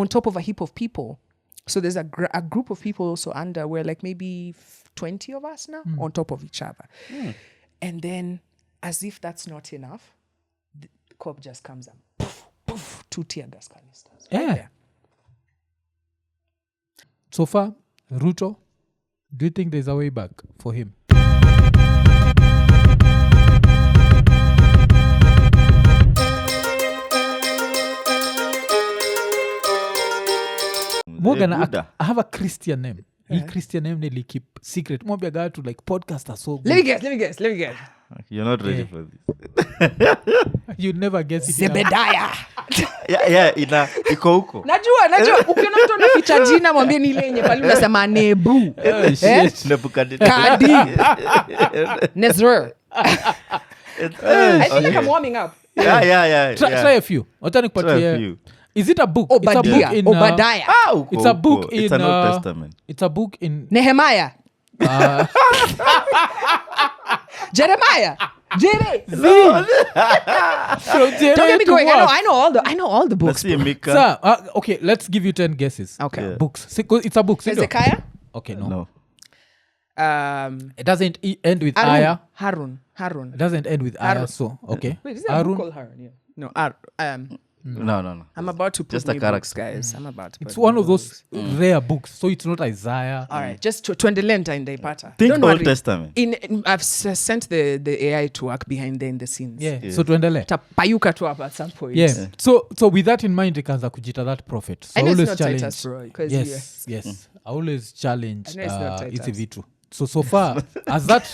on top of a heap of people. So there's a group of people also under, we're like maybe 20 of us now on top of each other. And then as if that's not enough, the cop just comes up, poof, poof, 2 tear gas canisters. Yeah. There. So far, Ruto, do you think there's a way back for him? Morgan, I have a Christian name. Hii Christian name nearly keep secret. Mwambia a guy to like podcast are so good. Let me guess. You're not ready for this. You'd never guess it. Zebediah. Iko huko. Najua. Ukiona mtu anaficha jina mwambie ni ile yenye pale unasema Nebu. Kadi. Nezra. I feel like I'm warming up. Yeah. Try a few. Watani kupatia. Is it a book? Obadiah. It's a book in Obadiah. it's a book in it's an Old Testament. It's a book in Nehemiah. Jeremiah. Jerry. From Don't get me going. I know all the books. Let's see Mika. Sir, okay, let's give you 10 guesses. Okay. Yeah. Books. It's a book. Hezekiah. Okay, No. It doesn't end with Aya. Harun. It doesn't end with Aya, so okay. Wait, is there a book called Harun? Yeah. No, No. I'm about to put Just a new character. books, guys. I'm about to put It's one new of those books. rare books, so it's not Isaiah. All right, just to endelenta in the pata. Think Don't Old worry. Testament. I've sent the AI to work behind there in the scenes. Yeah. So tuendele. Tapayuka tu up at some point. Yeah. So with that in mind, ikaanza kujita that prophet. So I know always it's not challenge. Titus, bro. Because Yes. I always challenge I know it's not Titus. hizi vitu. So far as that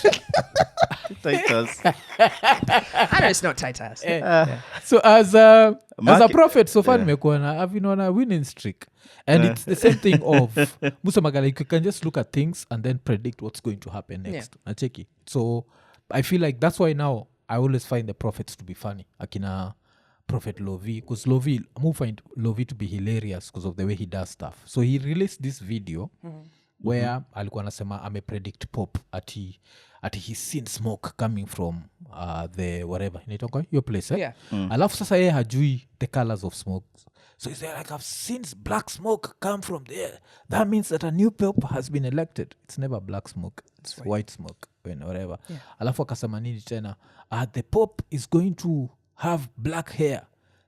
Titus. I know it's not Titus. so as a Market. prophet so far nimekuwa na I've been on a winning streak. And it's the same thing of Musa Magala, you can just look at things and then predict what's going to happen next. Nacheki. So I feel like that's why now I always find the prophets to be funny. Akina Prophet Lovi, because Lovi, I find Lovi to be hilarious because of the way he does stuff. So he released this video where alikuwa anasema amepredict pop ati he's seen smoke coming from the whatever inaitwa your place alafu sasa yeye hajui the colors of smoke, so he's like, I've seen black smoke come from there, that means that a new pope has been elected. It's never black smoke, it's white smoke when whatever. Alafu akasema nini tena, the pope is going to have black hair.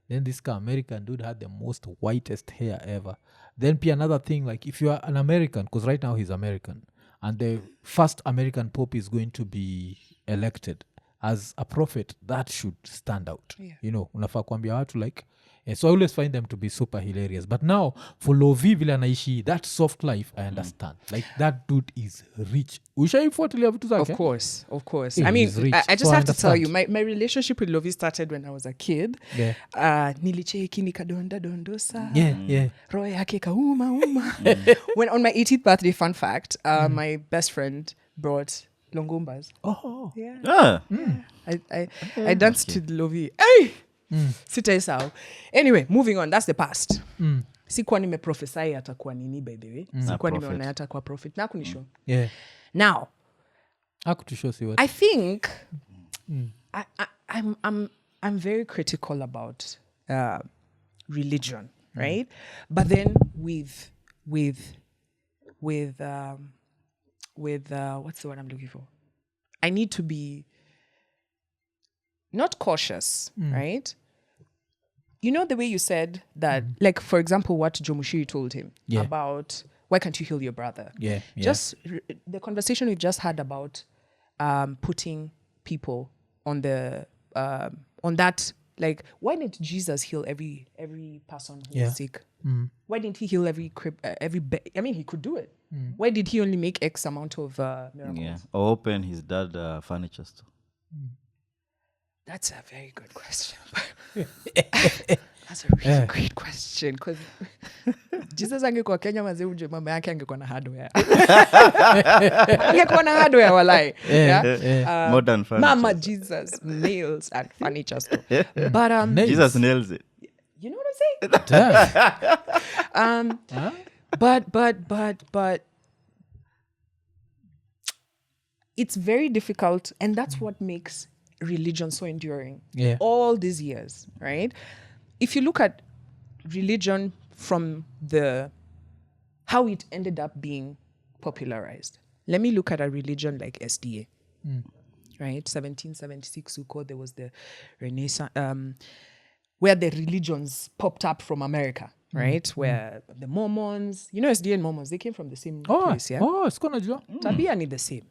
Then this guy American dude had the most whitest hair ever. Then pia another thing, like if you are an American, because right now he's American, and the first American pope is going to be elected as a prophet, that should stand out. You know, unafaa kuambia watu like, so I always find them to be super hilarious. But now for Lovi vile anaishi that soft life, I understand. Like that dude is rich. Ushaifuatilia vitu zake? Of course. Yeah, I mean, he's rich. I just So have to tell you, understand. my relationship with Lovi started when I was a kid. Nilicheki nikadonda dondosa. Yeah. Roho yake kauma. When on my 18th birthday, fun fact, my best friend brought longumbas. Oh. Yeah. I danced to Lovi. Hey! Sitaisahau. Anyway, moving on. That's the past. Sikuwa nimeprophesy atakuwa nini, by the way. Sikuwa nimeona atakuwa prophet. Na kunisho. Yeah. Now, Hakutushow si what? I think I'm very critical about religion, right? But then with what's the word I'm looking for? I need to be not cautious, right? You know the way you said that, like for example, what Jomushiri told him about why can't you heal your brother? Yeah. Just the conversation we just had about putting people on the on that, like why didn't Jesus heal every person who was sick? Why didn't he heal every I mean, he could do it. Why did he only make X amount of miracles? Yeah. Or open his dad furniture store. That's a very good question. That's a really great question, because Jesus angekuwa Kenya mazee uje mama yake angekuwa na hardware. Angekuwa na hardware walai. Modern furniture. Mama Jesus nails and furniture store. But Jesus nails it. you know what I'm saying? But it's very difficult, and that's what makes religion so enduring all these years, right? If you look at religion from how it ended up being popularized. Let me look at a religion like SDA. Right, 1776, there was the Renaissance, where the religions popped up from America, right? Where the Mormons, SDA and Mormons, they came from the same place, yeah? Oh, it's gonna do. Tabia ni the same.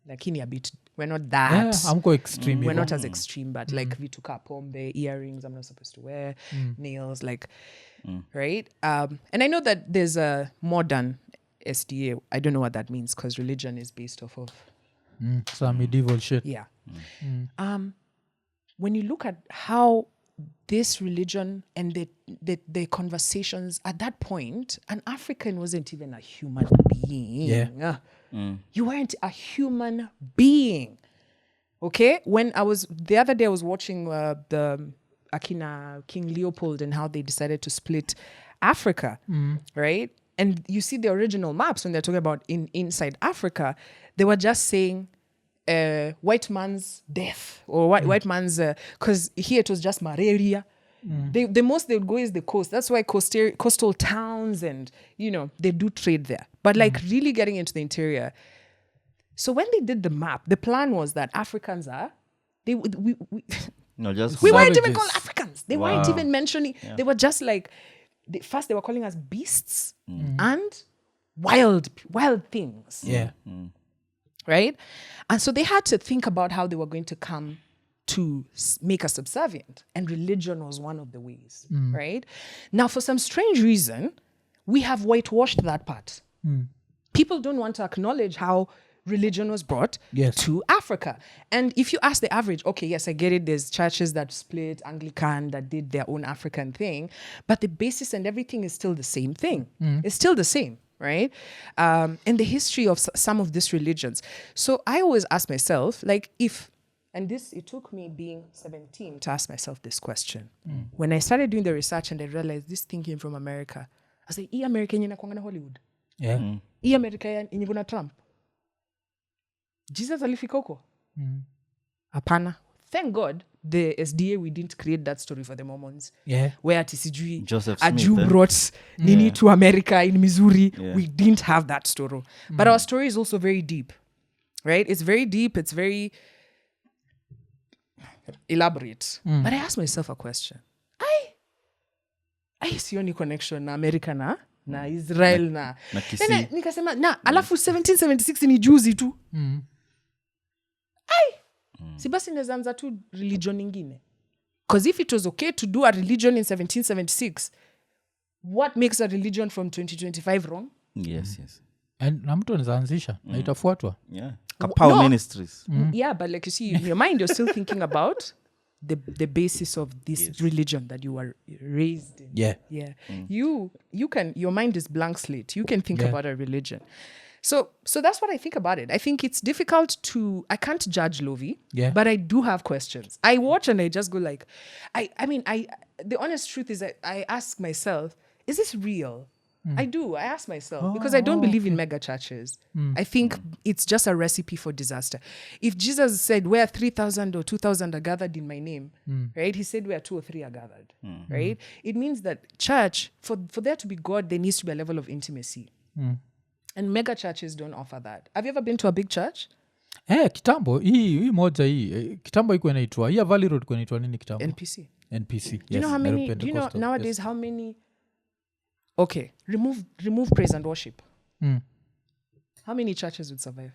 Lakini a bit, we're not that. Yeah, I'm quite extreme. We're not as extreme, but like vitu ka pombe, earrings I'm not supposed to wear, nails, right? And I know that there's a modern SDA. I don't know what that means because religion is based off of some medieval shit. Yeah. When you look at how this religion and the conversations at that point, an African wasn't even a human being. Yeah. You weren't a human being. Okay? The other day I was watching the Akina King Leopold and how they decided to split Africa, right? And you see the original maps when they're talking about inside Africa, they were just saying white man's death or white man's, because here it was just malaria. The most they would go is the coast. That's why coastal towns and, they do trade there. But really getting into the interior. So when they did the map, the plan was that Africans we weren't even called Africans. They weren't even mentioning, they were just like, first they were calling us beasts and wild things. Yeah. Right? And so they had to think about how they were going to come to make us subservient. And religion was one of the ways, right? Now, for some strange reason, we have whitewashed that part. People don't want to acknowledge how religion was brought to Africa. And if you ask the average, okay, yes, I get it. There's churches that split, Anglican, that did their own African thing. But the basis and everything is still the same thing. It's still the same. Right? In the history of some of these religions. So I always ask myself, it took me being 17 to ask myself this question. When I started doing the research and I realized this thing came from America, I said, America yenye inakuanga na Hollywood. Yeah. America yenye kuna Trump. Jesus alifika huko? Hapana. Thank God, the SDA, we didn't create that story for the Mormons. Yeah. Where TCG, Joseph a Smith, Jew brought Nini to America in Missouri. Yeah. We didn't have that story. But our story is also very deep, right? It's very deep. It's very elaborate. But I asked myself a question. I see any connection na America na Israel na nikasema alafu 1776 ni juzi tu. Si basi nezanza tu religion ingine. Because if it was okay to do a religion in 1776, what makes a religion from 2025 wrong? Yes. And na mtu anaanzisha na itafuatwa. Yeah. Kapow Ministries. Yeah, but like you see, in your mind, you're still thinking about the basis of this religion that you were raised in. Yeah. Your mind is blank slate. You can think about a religion. So that's what I think about it. I think it's difficult I can't judge Lovi, but I do have questions. I watch and I just go like, the honest truth is that I ask myself, is this real? I do. I ask myself because I don't believe in mega churches. I think it's just a recipe for disaster. If Jesus said where 3,000 or 2,000 are gathered in my name, right? He said where 2 or 3 are gathered, right? It means that church, for there to be God, there needs to be a level of intimacy. And mega churches don't offer that. Have you ever been to a big church? Kitambo hii moja hii kitambo iko inaitwa hii Valley Road iko inaitwa nini kitambo? NPC. Yes. Do you know nowadays how many? Okay, remove praise and worship. How many churches would survive?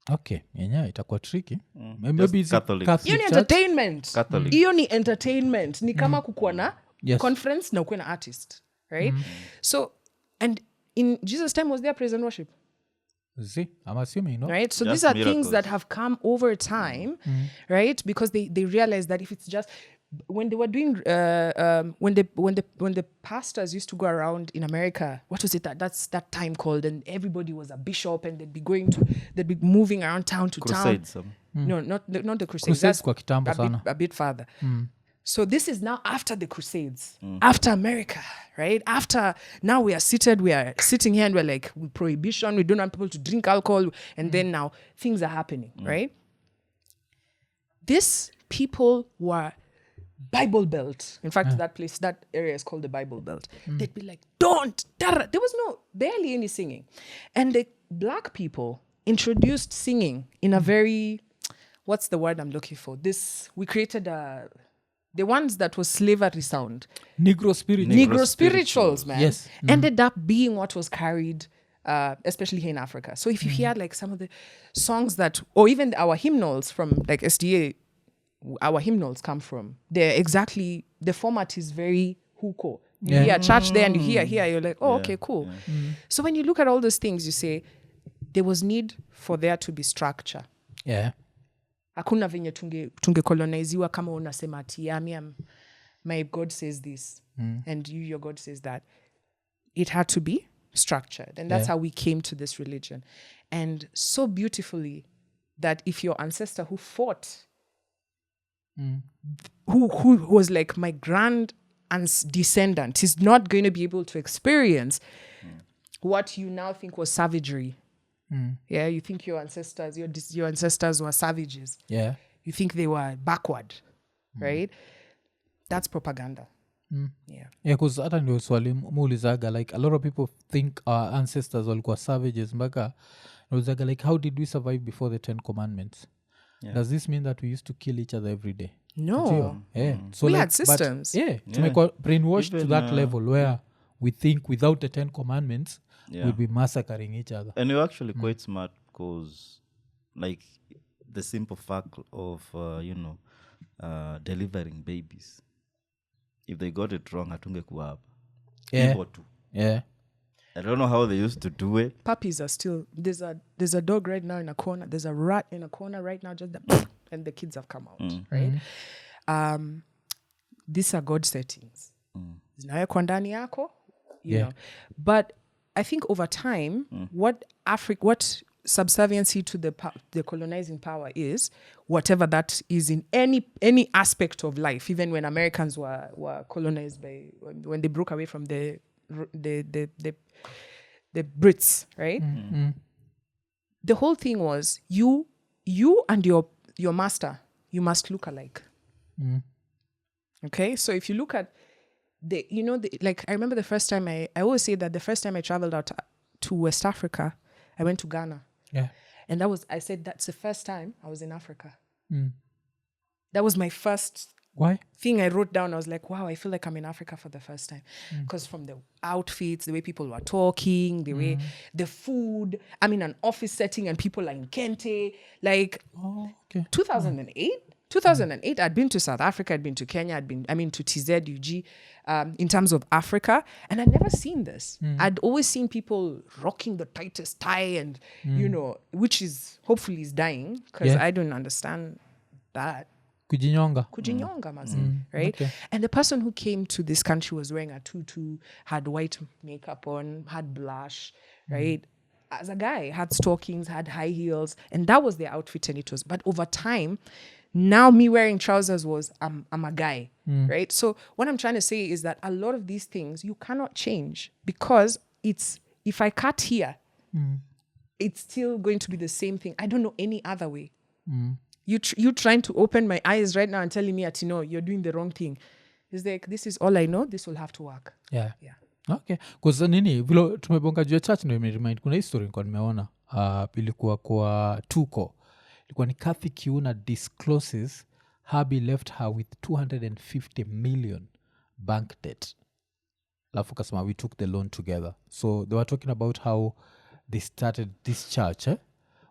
Okay, yenyewe itakuwa tricky. Maybe it's Catholic. Hiyo ni entertainment. Catholic. Hiyo ni entertainment. Ni kama kukuwa na conference na ukuwe na artist, right? So, and in Jesus' time, was there praise and worship? See, I'm assuming, no? Right? So Just these are miracles. things that have come over time, right? Because they realize that if it's just when they were doing when the pastors used to go around in America, what was it that time called? And everybody was a bishop, and they'd be moving around town to Crusades. town. No, not the Crusades. Crusades That's kwa kitambo sana. a bit farther. So this is now after the Crusades, after America, right? After now we are sitting here and we're like, prohibition, we don't want people to drink alcohol. And then now things are happening, right? These people were Bible Belt. In fact, that area is called the Bible Belt. They'd be like, don't. There was barely any singing. And the black people introduced singing in a very, what's the word I'm looking for? We created the ones that was slavery sound. Negro spirituals. Negro spirituals, man. Yes. Ended up being what was carried, especially here in Africa. So if you hear like some of the songs or even our hymnals from like SDA, our hymnals come from, the format is very huko. You hear church there and you hear here, you're like, okay, cool. Yeah. So when you look at all those things, you say, there was need for there to be structure. Yeah. Hakuna venye tunge coloniziwa kama unasema ati my God says this and your God says that. It had to be structured, and that's how we came to this religion. And so beautifully that if your ancestor who fought, who was like my grand descendant, is not going to be able to experience what you now think was savagery. Yeah, you think your ancestors were savages. Yeah. You think they were backward, right? That's propaganda. Yeah, because hata ndio swali muulizaga, like a lot of people think our ancestors walikuwa savages mpaka naulizaga like, how did we survive before the 10 commandments? Does this mean that we used to kill each other every day? No. So we like, had systems. tumekuwa brainwashed to that level where we think without the 10 commandments we'd be massacring each other. And you're actually quite smart because like the simple fact of delivering babies, if they got it wrong hatungekuwa hapa. Yeah. I don't know how they used to do it. Puppies are still, there's a dog right now in a corner, there's a rat in a corner right now, and the kids have come out, right? These are God settings. Zinawekwa ndani yako, you know. But I think over time, what subserviency to the colonizing power is, whatever that is in any aspect of life, even when Americans were colonized when they broke away from the Brits, right? The whole thing was you and your master, you must look alike. Okay, so if you look at like I remember the first time I always say that the first time I traveled out to West Africa, I went to Ghana. Yeah. And that's the first time I was in Africa. That was my first thing I wrote down. I was like, wow, I feel like I'm in Africa for the first time. Because from the outfits, the way people were talking, the way, the food, I'm in an office setting and people are in Kente. Like 2008, I'd been to South Africa, I'd been to Kenya, to TZ, UG, in terms of Africa, and I'd never seen this. I'd always seen people rocking the tightest tie and, which is hopefully is dying, because I don't understand that. Kujinyonga, mazi, right? Okay. And the person who came to this country was wearing a tutu, had white makeup on, had blush, right? As a guy, had stockings, had high heels, and that was their outfit, and it was. But over time, now me wearing trousers was, I'm a guy, right? So what I'm trying to say is that a lot of these things you cannot change, because if I cut here, it's still going to be the same thing. I don't know any other way. You trying to open my eyes right now and telling me that, you're doing the wrong thing. It's like, this is all I know. This will have to work. Yeah. Okay. Because Nini, vile tumebonga juu ya church ndio imeremind, kuna history nilikuwa nimeona ilikuwa kwa Tuko. Ilikuwa ni Kathy Kiuna discloses hubby left her with 250 million bank debt. Alafu kasema we took the loan together. So they were talking about how they started this church.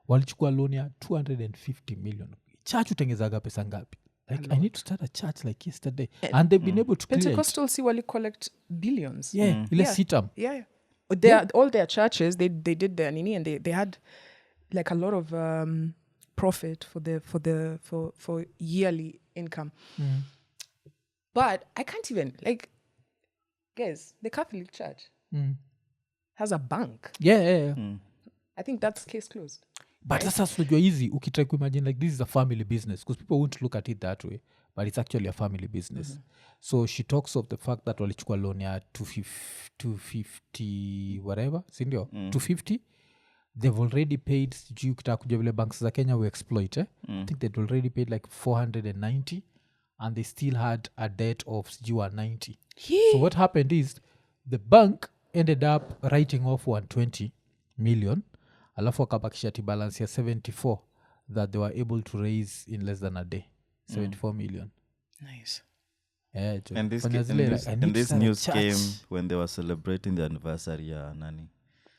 Walichukua loan ya 250 million. Church utengezaga pesa ngapi? Like, I need to start a church like yesterday. And they've been able to clear Pentecostal see wali collect billions. Sitam. All their churches, they did their Nini, and they had like a lot of profit for yearly income. But I can't even, like, guys, the Catholic Church has a bank. I think that's case closed. But that's unajua easy ukitry kuimagine like this is a family business, because people won't look at it that way, but it's actually a family business. So she talks of the fact that walichukua loan ya 250 whatever, sindio? 250. They've already paid, sijui ukitaka kujua vile banks za Kenya we exploit, I think they'd already paid like 490, and they still had a debt of sijui 190. Yeah. So what happened is the bank ended up writing off 120 million, alafu wakabakisha ti balance ya 74 that they were able to raise in less than a day. 74 million. Nice. Yeah, jo. And this, Fanya zile like, I need and to this start a news church. came when they were celebrating the anniversary ya Nani.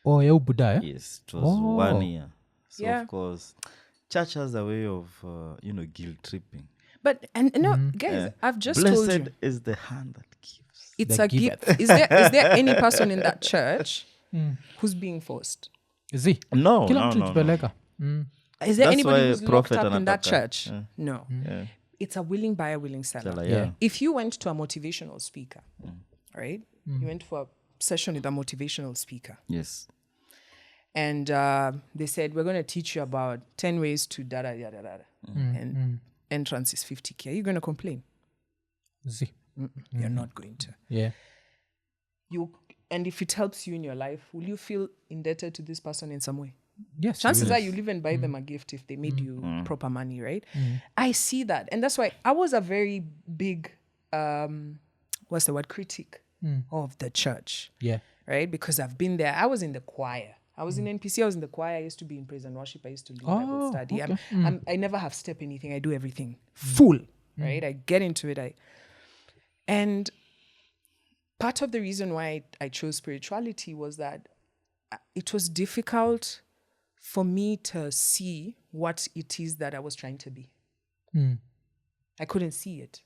Oh, ya ubuda, eh? Yes, it was 1 year. So Yeah. of course, church has a way of guilt tripping. But and no, guys, I've just Blessed told you, is the hand that gives. it's that a gift. giveth. Is there any person in that church who's being forced? Zi, No, kila no, mtu no, no. jipeleka. Is there That's anybody why who's locked prophet up in that anataka. church? Yeah. No. Yeah. It's a willing buyer, willing seller. Seller, Yeah. yeah. If you went to a motivational speaker, right? You went for a session with a motivational speaker, Yes. and they said, we're going to teach you about 10 ways to da da da da da. And entrance is 50K. Are you going to complain? Zi. You're not going to. Yeah. And if it helps you in your life, will you feel indebted to this person in some way? Yes. Chances are you'll even buy them a gift if they made you proper money, right? I see that. And that's why I was a very big, critic of the church, Yeah. right? Because I've been there. I was in the choir. I was in NPC. I was in the choir. I used to be in praise and worship. I used to lead Bible study. okay. I never have step anything. I do everything full, right? I get into it. And part of the reason why I chose spirituality was that it was difficult for me to see what it is that I was trying to be. I couldn't see it.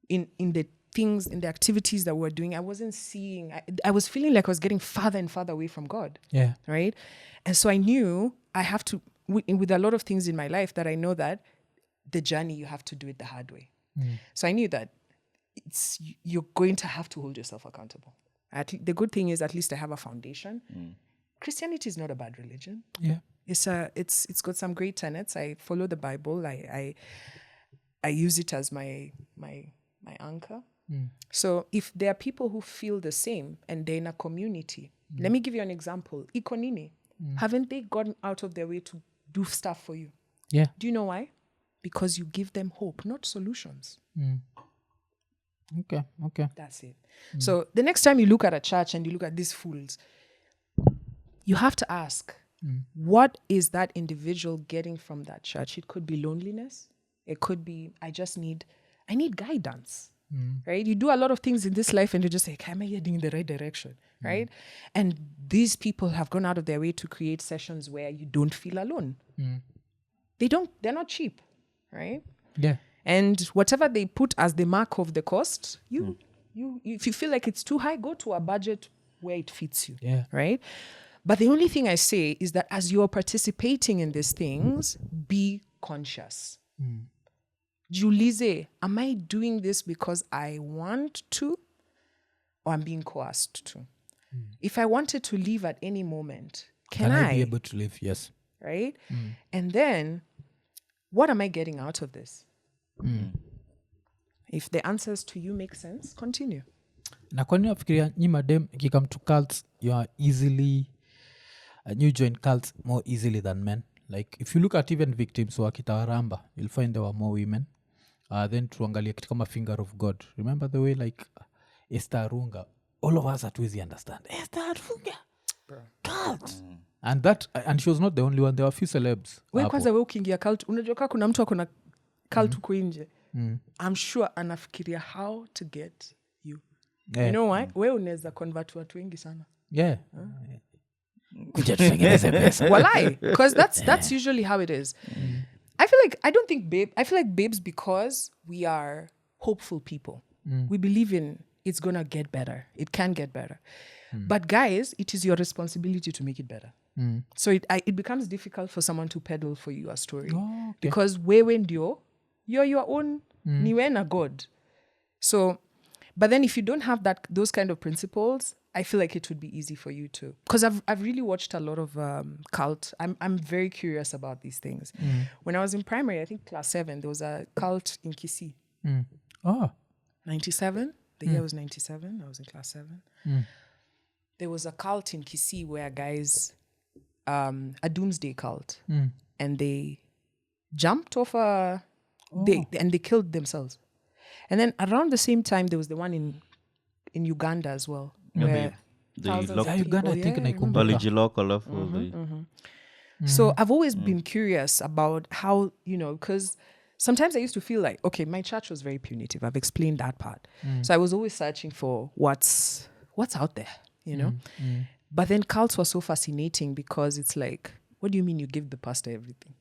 In the things, in the activities that we're doing, I wasn't seeing, I was feeling like I was getting farther and farther away from God. Yeah. Right? And so I knew I have to, with a lot of things in my life, that I know that the journey, you have to do it the hard way. So I knew that you're going to have to hold yourself accountable. The good thing is, at least I have a foundation. Christianity is not a bad religion. Yeah. It's got some great tenets. I follow the Bible. I use it as my anchor. So if there are people who feel the same and they're in a community, let me give you an example. Nini, haven't they gone out of their way to do stuff for you? Yeah. Do you know why? Because you give them hope, not solutions. Okay. That's it. So the next time you look at a church and you look at these fools, you have to ask, what is that individual getting from that church? It could be loneliness. It could be, I need guidance, right? You do a lot of things in this life and you just say, am I heading in the right direction, right? And these people have gone out of their way to create sessions where you don't feel alone. They're not cheap, right? Yeah. And whatever they put as the mark of the cost, you if you feel like it's too high, go to a budget where it fits you, Yeah. right? But the only thing I say is that as you're participating in these things, be conscious. Julize, am I doing this because I want to, or I'm being coerced to? If I wanted to leave at any moment, can I be able to live? Yes. right? And then, what am I getting out of this? If the answers to you make sense, continue. Na kwa nini nafikiria nyi madem ikikam to cults you are easily you join cults more easily than men? Like if you look at even victims wa Kitawaramba, you'll find there were more women. Then tuangalia kitu kama Finger of God. Remember the way like Esther Runga, all of us hatuwezi understand. Esther Runga, cult. And she was not the only one. There were a few celebs. We hapo. kwanza we ukiingia cult, unajua kaa kuna mtu akona cult huko nje. I'm sure anafikiria how to get you. Yeah. You know why? We unaweza convert watu wengi sana. Yeah. Kuja tutengeneze pesa. Walai, because that's usually how it is. I feel like babes, because we are hopeful people. We believe in it's gonna get better. It can get better. But guys, it is your responsibility to make it better. So it becomes difficult for someone to peddle for you a story. Oh, okay. Because wewe ndio, you're your own, niwe na God. So, but then if you don't have those kind of principles, I feel like it would be easy for you to, because I've really watched a lot of cult. I'm very curious about these things. When I was in primary, I think class 7, there was a cult in Kisii. 97. The year was 97. I was in class 7. There was a cult in Kisii where guys, a doomsday cult, and they jumped off and they killed themselves. And then around the same time, there was the one in Uganda as well. Where they thousands locked of Uganda, I people- think yeah, I naikumbuka. remember. Walijiloko alafu they- So I've always been curious about how, because sometimes I used to feel like, okay, my church was very punitive. I've explained that part. So I was always searching for what's out there, But then cults were so fascinating because it's like, what do you mean you give the pastor everything?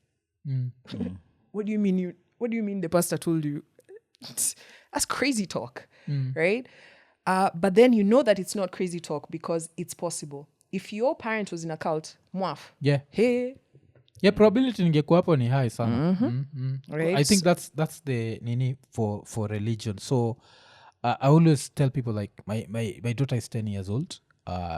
What do you mean the pastor told you? That's crazy talk, right? But then you know that it's not crazy talk because it's possible. If your parent was in a cult, mwaf, Yeah. hey, Yeah, probability ningekuwa hapo ni high sana. right? I think that's the nini for religion. So I always tell people like my daughter is 10 years old.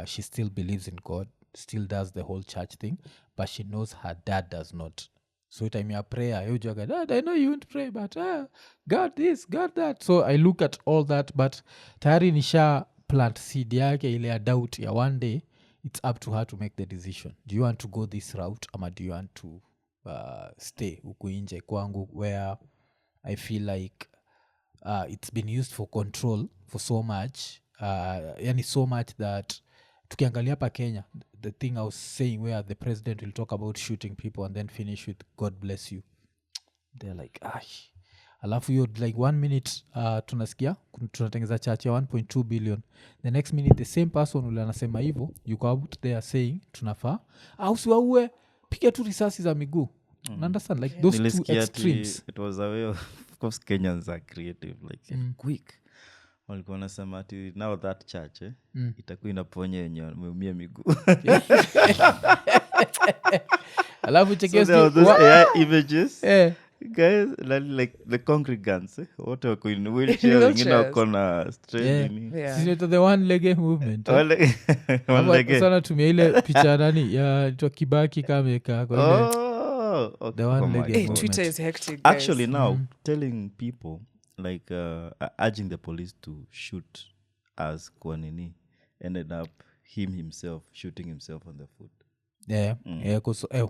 She still believes in God, still does the whole church thing, but she knows her dad does not. So time ya prayer, you joke, Dad, I know you won't pray, but God this, God that. So I look at all that, but tayari nisha plant seed yake ile ya doubt ya one day. It's up to her to make the decision. Do you want to go this route or do you want to stay huku nje kwangu where I feel like it's been used for control for so much yani so much that tukiangalia hapa Kenya, the thing I was saying where the president will talk about shooting people and then finish with God bless you, they're like alafu hiyo like 1 minute tunasikia tunatengeza church ya 1.2 billion, the next minute the same person ule anasema hivyo yuko out there saying tunafaa usiwaue, piga tu risasi za miguu. Understand like those two Nilisikia extremes. it was a way of course Kenyans are creative like quick walikuwa wanasema ati now that church itakuwa inaponya yenye wameumia miguu. Alafu So chekia there were those AI images guys like the congregants wote wako in wheelchair, wengine wako na strain nini. Yeah. the one lege movement Wale- walege. sana tumia ile picha nani ya Kibaki kameka kwa ile Okay. the one Oh my leg God. Hey, movement. Twitter is hectic, guys. Actually now telling people like urging the police to shoot as Kwanini ended up him himself shooting himself on the foot.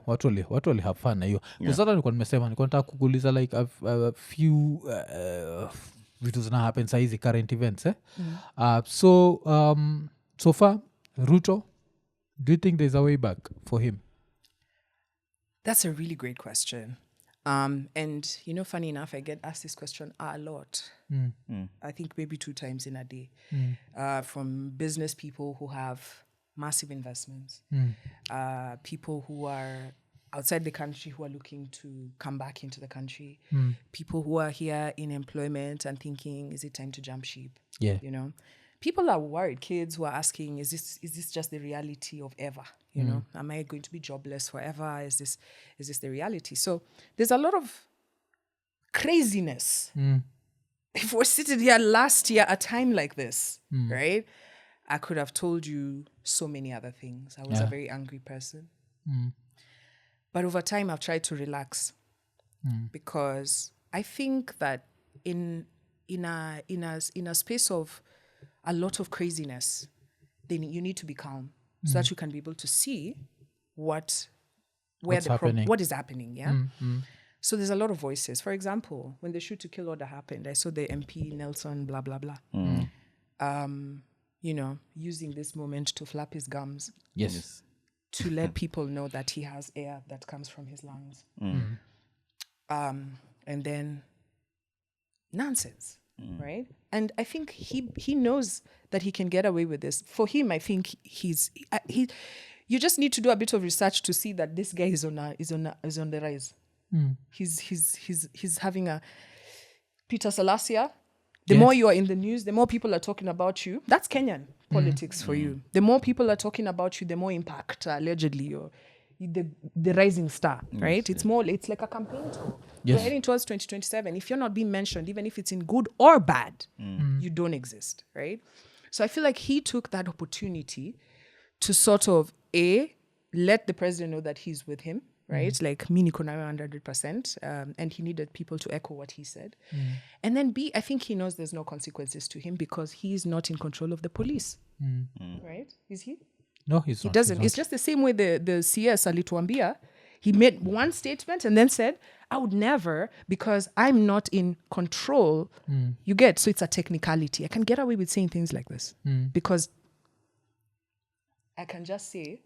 watu wali have fun na hiyo kusata nilikuwa nimesema nilikuwa nataka kukuuliza like a few vitu zina happen saizi current events so far Ruto, do you think there's a way back for him? That's a really great question. And funny enough, I get asked this question a lot. I think maybe 2 times in a day from business people who have massive investments, people who are outside the country who are looking to come back into the country, people who are here in employment and thinking, is it time to jump ship? Yeah. People are worried. Kids who are asking, is this just the reality of ever? Am I going to be jobless forever? Is this the reality? So there's a lot of craziness. If we're sitting here last year, a time like this, right? I could have told you so many other things. I was a very angry person. But over time, I've tried to relax because I think that in a space of a lot of craziness, then you need to be calm so that you can be able to see what is happening. Yeah. So there's a lot of voices. For example, when the shoot to kill order happened, I saw the MP Nelson blah blah blah. Using this moment to flap his gums. Yes. To let people know that he has air that comes from his lungs. And then nonsense, right? And I think he knows that he can get away with this. For him, I think you just need to do a bit of research to see that this guy is on the rise. He's having a Peter Salasya. The more you are in the news, the more people are talking about you. That's Kenyan politics for you. The more people are talking about you, the more impact, allegedly, you're the rising star, right? It's like a campaign tool. Yes. We're heading towards 2027. If you're not being mentioned, even if it's in good or bad, you don't exist, right? So I feel like he took that opportunity to sort of, let the president know that he's with him, right? Like, me niko nawe 100%. And he needed people to echo what he said. And then B, I think he knows there's no consequences to him because he's not in control of the police, right? Is he? No, he doesn't. It's just the same way the CS alituambia, He made one statement and then said, I would never, because I'm not in control. You get, so it's a technicality. I can get away with saying things like this because I can just say,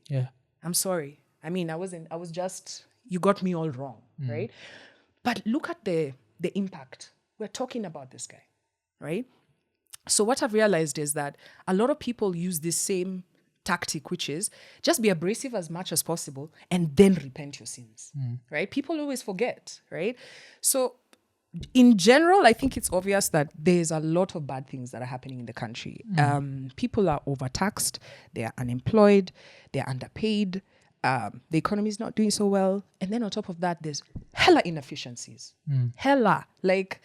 I'm sorry. I mean, I was just, you got me all wrong, right? But look at the impact. We're talking about this guy, right? So what I've realized is that a lot of people use this same tactic, which is just be abrasive as much as possible and then repent your sins, right? People always forget, right? So in general, I think it's obvious that there's a lot of bad things that are happening in the country. People are overtaxed, they are unemployed, they're underpaid, the economy is not doing so well. And then on top of that, there's hella inefficiencies. Hella. Like,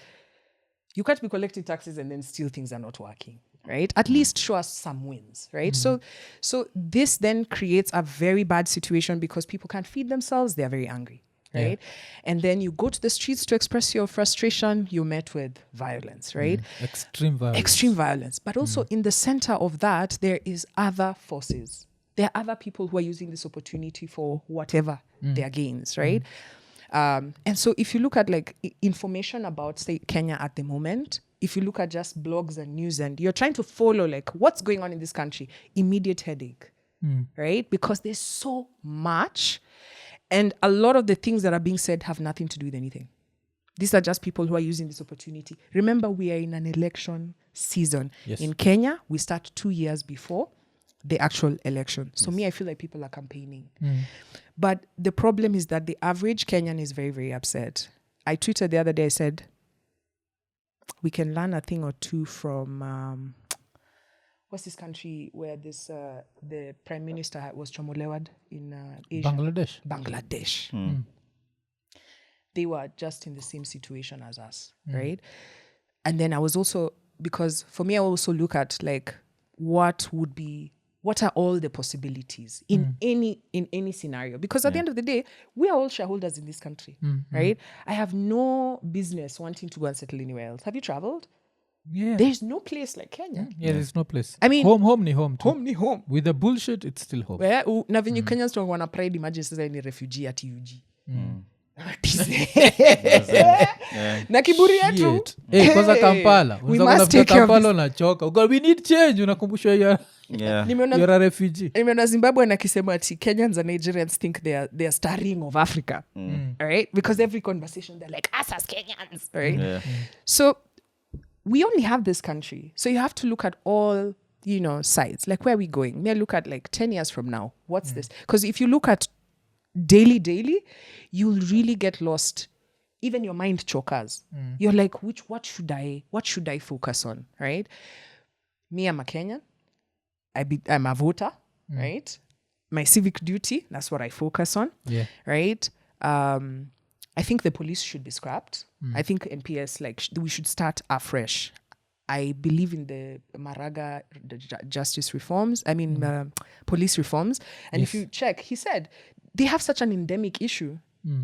you can't be collecting taxes and then still things are not working, right? At least show us some wins, right? So this then creates a very bad situation because people can't feed themselves. They're very angry, right? And then you go to the streets to express your frustration. You're met with violence, right? Extreme violence. But also in the center of that, there is other forces. There are other people who are using this opportunity for whatever their gains, right? And so if you look at like information about, say, Kenya at the moment, if you look at just blogs and news and you're trying to follow like what's going on in this country, immediate headache, right? Because there's so much and a lot of the things that are being said have nothing to do with anything. These are just people who are using this opportunity. Remember, we are in an election season. Yes. In Kenya, we start 2 years before the actual election. So I feel like people are campaigning. But the problem is that the average Kenyan is very, very upset. I tweeted the other day, I said, we can learn a thing or two from, what's this country where this the prime minister was Chomolewad in Asia? Bangladesh. They were just in the same situation as us, right? And then I was also, because for me, I also look at like, what are all the possibilities in any scenario? Because at the end of the day, we are all shareholders in this country, right? I have no business wanting to go and settle anywhere else. Have you traveled? Yeah. There's no place like Kenya. There's no place. I mean, home ni home too. Home ni home. With the bullshit, it's still home. Na venye Kenyans don't wana pride, imagine sasa ni refugee at UG. Na kiburi yetu. Kwanza Kampala. We must take care of Kampala unachoka. We need change. Unakumbusha you're a refugee. Nimeona Zimbabwe nakisema ati Kenyans and Nigerians think they are starring of Africa. Right? Because every conversation they're like, us as Kenyans. Right? So we only have this country. So you have to look at all, sides. Like, where are we going? May I look at like 10 years from now? What's this? Because if you look at daily, you'll really get lost. Even your mind chokers. You're like, what should I focus on? Right? Me, I'm a Kenyan. I'm a voter, right? My civic duty, that's what I focus on, right? I think the police should be scrapped. I think NPS, we should start afresh. I believe in the Maraga justice reforms, police reforms. And if you check, he said, they have such an endemic issue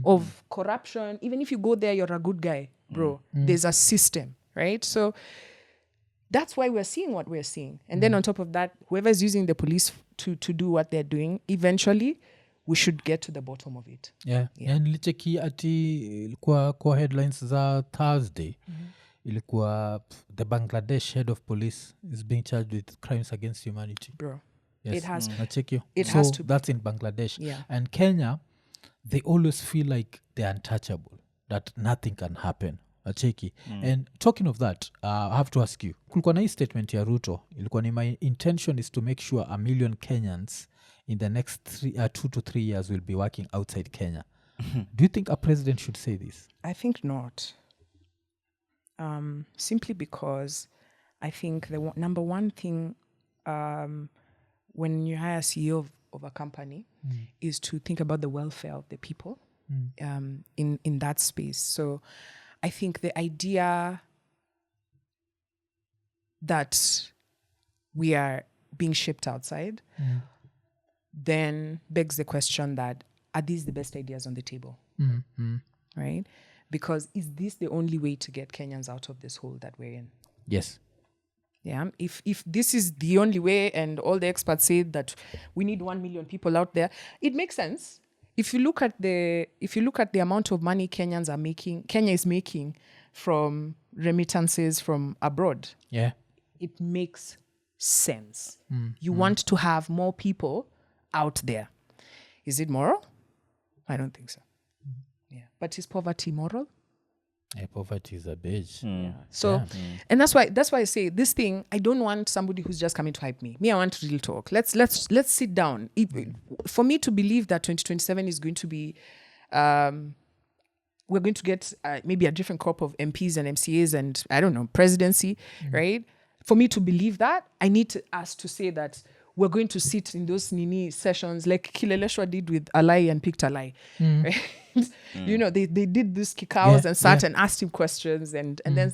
of corruption. Even if you go there, you're a good guy, bro. There's a system, right? So that's why we're seeing what we're seeing. And then on top of that, whoever's using the police to do what they're doing, eventually we should get to the bottom of it. And nilicheki ati ilikuwa headlines za Thursday. Ilikuwa the Bangladesh head of police is being charged with crimes against humanity. Bro. Yes. It has has to. That's in Bangladesh. And Kenya, they always feel like they're untouchable, that nothing can happen. Acheki. And talking of that, I have to ask you, kulikuwa na hii statement ya Ruto, ilikuwa ni my intention is to make sure 1 million Kenyans in the next 2 to 3 years will be working outside Kenya. Do you think a president should say this? I think not. Simply because I think the number one thing when you hire a CEO of a company is to think about the welfare of the people in that space. So I think the idea that we are being shipped outside then begs the question that, are these the best ideas on the table? Right? Because is this the only way to get Kenyans out of this hole that we're in? Yes. Yeah. If this is the only way and all the experts say that we need 1 million people out there, it makes sense. if you look at the amount of money Kenya is making from remittances from abroad, Yeah. it makes sense. You want to have more people out there. Is it moral? I don't think so. Yeah. But is poverty moral? Poverty is a bitch. Yeah. So, and that's why I say this thing. I don't want somebody who's just coming to hype me. I want real talk. Let's sit down. For me to believe that 2027 is going to be, we're going to get maybe a different crop of MPs and MCAs and I don't know, presidency, right? For me to believe that, I need us to say that we're going to sit in those Nini sessions like Kileleshwa did with Alai and picked Alai. Right? You know, they did this kikaos and sat and asked him questions and then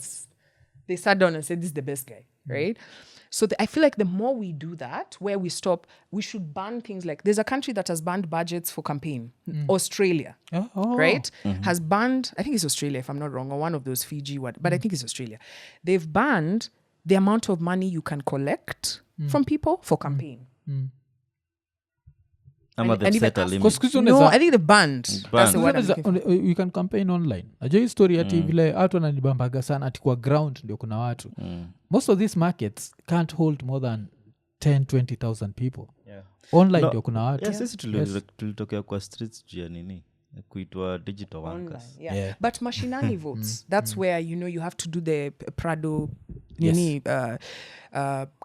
they sat down and said, this is the best guy, right? So I feel like the more we do that, where we stop, we should ban things like, there's a country that has banned budgets for campaign, Australia, right? Has banned, I think it's Australia if I'm not wrong, or one of those Fiji, but I think it's Australia. They've banned the amount of money you can collect from people for campaign. They've set a limit. No, I think the banned. That's the word I'm looking for. You can campaign online. Ajua hii story ati vile watu wananibambaga sana ati kwa ground ndio kuna watu. Most of these markets can't hold more than 10,000-20,000 people. Yeah. Online ndio kuna watu. Yes, sisi tulitokea kwa streets juu ya nini kuitwa digital workers. Yeah. But mashinani votes, that's where you have to do the Prado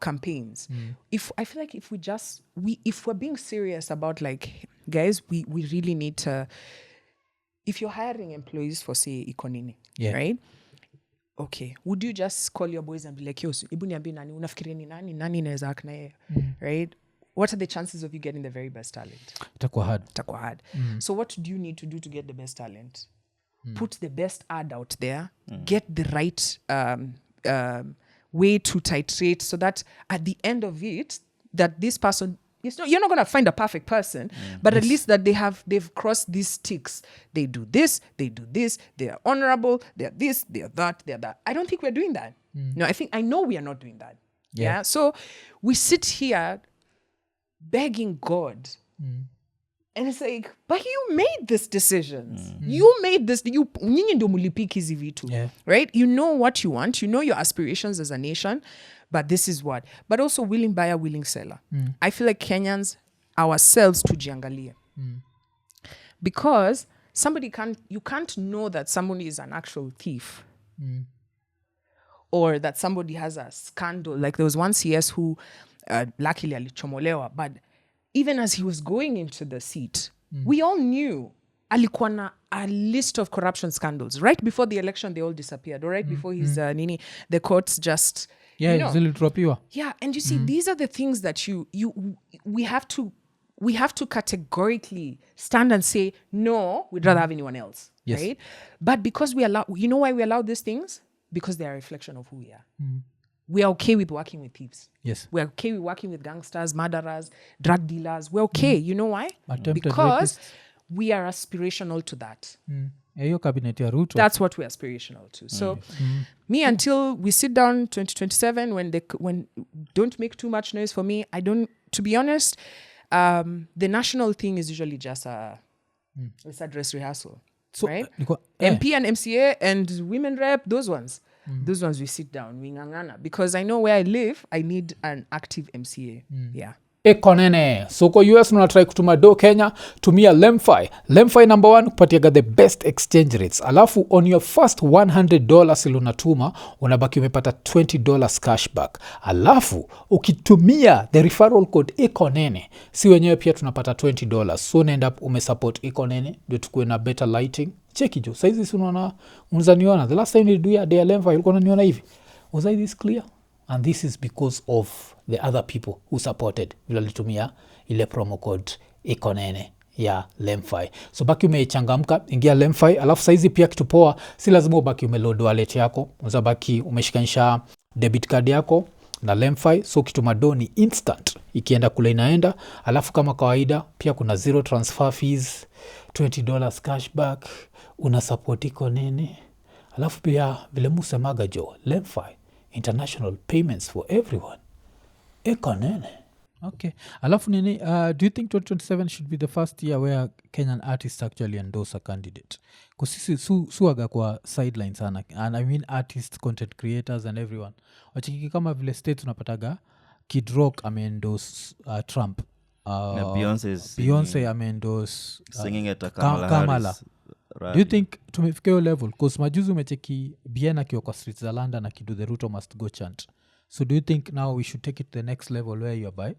campaigns. If I feel like if we're being serious about like, guys, we really need to, if you're hiring employees for say Ikonini, right? Okay, would you just call your boys and be like, yo, ibu niambie nani unafikiria ni nani naweza akna yeye, right? What are the chances of you getting the very best talent? Itakuwa hard. So what do you need to do to get the best talent? Put the best ad out there, get the right way to titrate so that at the end of it, that this person, you're not going to find a perfect person, but at least that they've crossed these ticks. They do this, they are honorable, they're this, they're that. I don't think we're doing that. No, I know we are not doing that. Yeah. So we sit here begging God. And it's like, but you made these decisions. You made this. Nyinyi ndio mulipiki hizi vitu. Right? You know what you want. You know your aspirations as a nation. But this is what. But also willing buyer, willing seller. I feel like Kenyans, ourselves, tujiangalie. Because you can't know that somebody is an actual thief. Or that somebody has a scandal. Like there was one CS who luckily alichomolewa, but even as he was going into the seat, we all knew alikuwa na a list of corruption scandals. Right before the election, they all disappeared. Or right before his Nini, the courts just... Yeah, and you see, these are the things that we have to categorically stand and say, no, we'd rather have anyone else. Yes. Right? But because we allow... You know why we allow these things? Because they are a reflection of who we are. We are okay with working with thieves. Yes. We're okay with working with gangsters, murderers, drug dealers. We're okay. You know why? Attempted because rapists. We are aspirational to that. Hiyo Cabinet ya Ruto. That's what we're aspirational to. So me, until we sit down 2027, when don't make too much noise for me, to be honest, the national thing is usually just it's a dress rehearsal. So, right? MP and MCA and women rep, those ones. Those ones we sit down, we ngangana. Because I know where I live, I need an active MCA. Yeah. Ekonene. So kwa US unatry kutuma do Kenya, tumia Lemfi. Lemfi number 1 kupatiaga the best exchange rates. Alafu on your first $100 ilo unatuma, unabaki umepata $20 cashback. Alafu ukitumia the referral code Ekonene, si wenyewe pia tunapata $20. So end up umesupport Ekonene, ndio tukue na better lighting. Cheki jo, saizi si unaona, unzaniona. The last time we do ya day Lemfi, ulikuwa unaniona hivi. Was I this clear? And this is because of the other people who supported vile litumia ile promo code Ekonene ya Lemfi. So baki umechangamka, ingia Lemfi. Alafu saizi pia kitu poa, si lazima ubaki umeload wallet yako. Unaweza baki umeshikanisha debit card yako na Lemfi. So kituma do ni instant, ikienda kule inaenda. Alafu kama kawaida pia kuna zero transfer fees, $20 cashback, una support Ekonene. Alafu pia vile musemaga jo, Lemfi, international payments for everyone. Ekonene. Okay. Alafu nini, do you think 2027 should be the first year where Kenyan artists actually endorse a candidate? Because sisi suaga kwa sideline sana. And I mean artists, content creators and everyone. Wachikiki kama vile states unapataga Kid Rock ameendorse Trump. Beyonce ameendorse singing at Kamala. Do you think tumefika hiyo level? Because majuzi umecheki Bien akiwa kwa streets za London akido the Ruto must go chant. So do you think now we should take it to the next level where you're by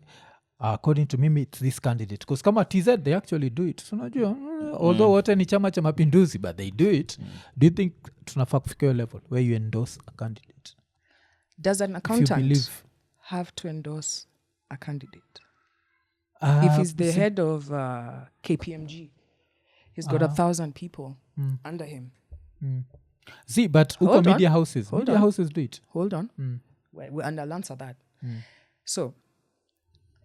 according to me it's this candidate? Because kama TZ they actually do it. So najua although wote ni chama cha mapinduzi but they do it. Do you think tunafaa kufika hiyo level where you endorse a candidate? Does an accountant have to endorse a candidate? If he's the head of KPMG, he's got 1,000 people under him. See, but media houses do it. Hold on. And I'll answer that. So,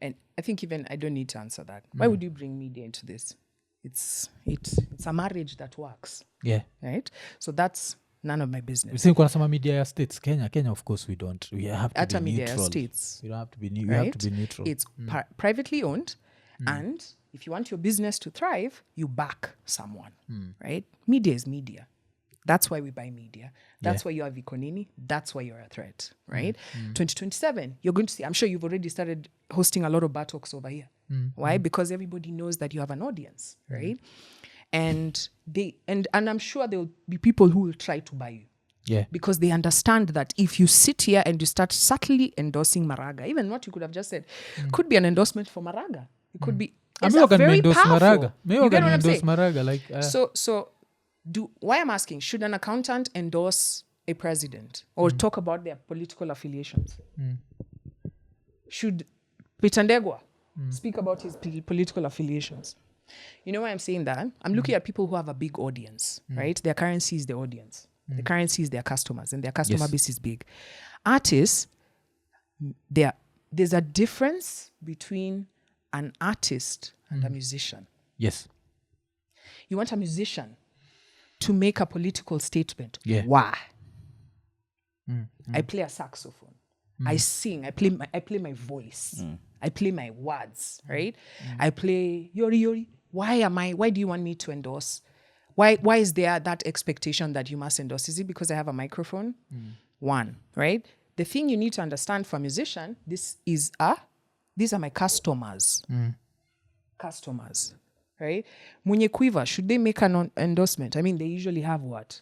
and I think even I don't need to answer that. Why would you bring media into this? It's a marriage that works. Yeah. Right? So that's none of my business. We think kuna some media states. Kenya, of course, we don't. We have to be media neutral. States. We don't have to be Right? We have to be neutral. It's privately owned, and if you want your business to thrive, you back someone. Right? Media is media. That's why we buy media. That's why you have Nini. That's why you're a threat, right? 2027, you're going to see, I'm sure you've already started hosting a lot of bar talks over here. Why? Because everybody knows that you have an audience, right? And I'm sure there will be people who will try to buy you. Yeah. Because they understand that if you sit here and you start subtly endorsing Maraga, even what you could have just said, could be an endorsement for Maraga. It could be it's very powerful. Maraga. You get what I'm saying? Maraga, like So why I'm asking, should an accountant endorse a president or talk about their political affiliations? Should Peter Ndegwa speak about his political affiliations? You know why I'm saying that? I'm looking at people who have a big audience, right? Their currency is the audience. The currency is their customers, and their customer base is big. Artists, there's a difference between an artist and a musician. Yes. You want a musician to make a political statement. Yeah. Why? I play a saxophone. I sing. I play my voice. I play my words, right? I play yori yori. Why do you want me to endorse? Why is there that expectation that you must endorse? Is it because I have a microphone? One, right? The thing you need to understand for a musician, these are my customers. Customers. Right? Mwenye Quiver, should they make an endorsement? I mean, they usually have what?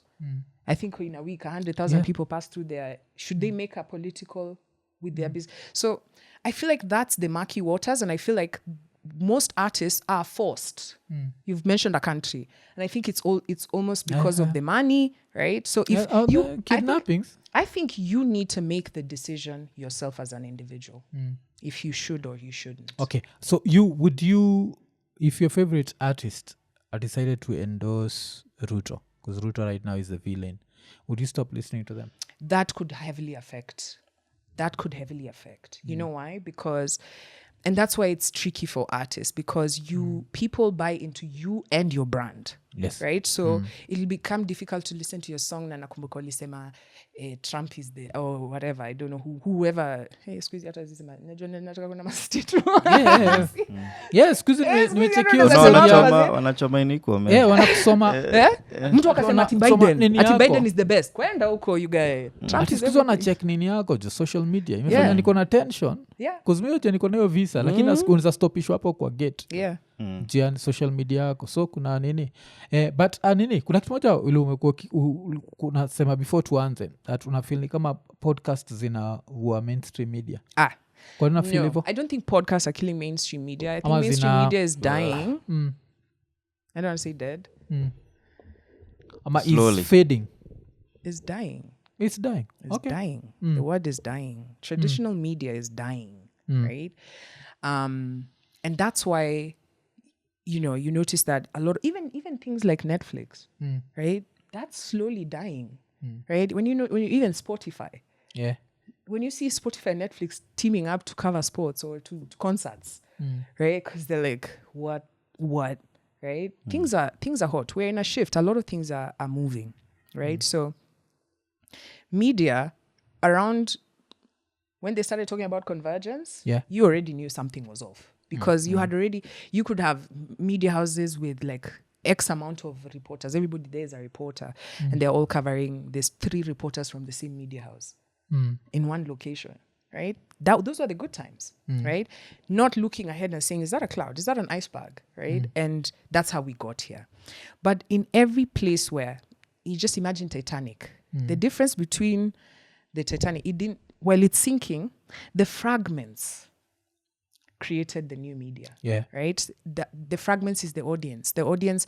I think in a week, 100,000 people pass through there. Should they make a political with their business? So I feel like that's the murky waters, and I feel like most artists are forced. You've mentioned a country, and I think it's almost because of the money, right? So if you kidnappings, I think you need to make the decision yourself as an individual, if you should or you shouldn't. Okay, so if your favorite artist decided to endorse Ruto, because Ruto right now is the villain, would you stop listening to them? That could heavily affect. You know why? Because, and that's why it's tricky for artists, because people buy into you and your brand. Yes. Right? So it'll become difficult to listen to your song na nakumbuka ulisema Trump is the or whatever, I don't know whoever. Hey, excuse hata zisema najua nataka kuna mastitu. Yeah, excuse me, nimechekio wanachoma iniko. Yeah, wanakusoma. Mtu akasema ati Biden is the best. Kwenda huko you guys. Trump is na check nini yako jo social media. Imefanya niko na tension. Because mimi niko na hiyo visa lakini siku stopishwa hapo kwa gate. Yeah. Jian social media yako. So kuna nini? But nini? Kuna kitu moja ile umekuwa unasema before tuanze that unafeel ni kama podcast zinaua mainstream media. Kwa nini unafeel hivyo? I don't think podcasts are killing mainstream media. I think mainstream media is dying. I don't want to say dead. It's fading. It's dying. It's dying. It's dying. The word is dying. Traditional media is dying, right? And that's why, you notice that a lot, even things like Netflix, right? That's slowly dying, right? When you even Spotify, when you see Spotify and Netflix teaming up to cover sports or to concerts, right? Because they're like, what, right? Things are hot. We're in a shift. A lot of things are moving, right? So media around when they started talking about convergence, Yeah. you already knew something was off because you could have media houses with like X amount of reporters. Everybody there is a reporter, and they're all covering. There's 3 reporters from the same media house in one location, right? Those are the good times, right? Not looking ahead and saying, is that a cloud? Is that an iceberg, right? And that's how we got here. But in every place where, you just imagine Titanic, the difference between the Titanic, while it's sinking, the fragments created the new media. Yeah. Right? The fragments is the audience. The audience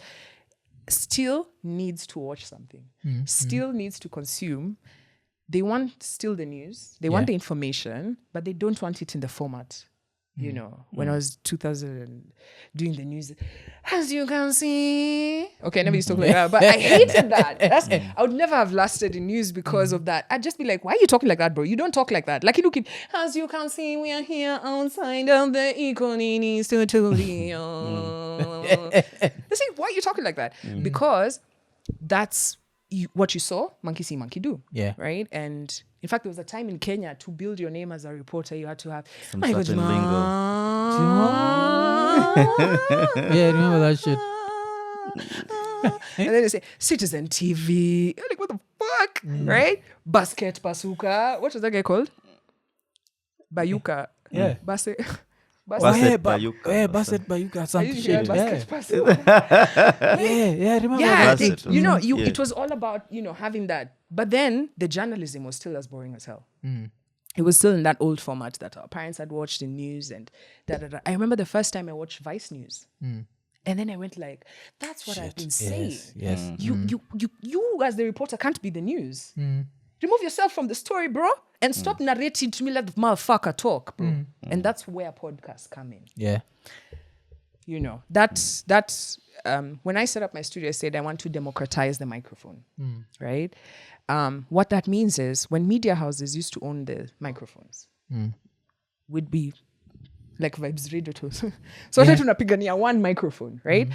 still needs to watch something, still needs to consume. They want still the news. They want the information, but they don't want it in the format. You know, when I was 2000 doing the news, as you can see. Okay, I never used to talk like that, but I hated that. I would never have lasted in news because of that. I'd just be like, why are you talking like that, bro? You don't talk like that. Like, you look at, as you can see, we are here outside of the Nini studio. You see, why are you talking like that? Because that's what you saw, monkey see, monkey do. Yeah. Right? And in fact, there was a time in Kenya to build your name as a reporter, you had to have Some certain lingo. Yeah, remember that shit. And then they say Citizen TV. You're like, what the fuck? Right? Basket Basuka. What was that guy called? Bayuka. Yeah. Basset Basset Bayuka. Yeah, Basset Bayuka. I Some used to hear shit. Basket Yeah. Basuka. Yeah, remember Yeah, that. Basset. you know, Yeah. it was all about, having that. But then the journalism was still as boring as hell. It was still in that old format that our parents had watched in news and da. I remember the first time I watched Vice News. And then I went like, that's what I've been saying. Yes. You as the reporter can't be the news. Remove yourself from the story, bro, and stop narrating to me like the motherfucker talk, bro. And that's where podcasts come in. Yeah. That's when I set up my studio, I said I want to democratize the microphone, right? What that means is when media houses used to own the microphones, would be like Vibes Radio too. So tunapigania one microphone, right?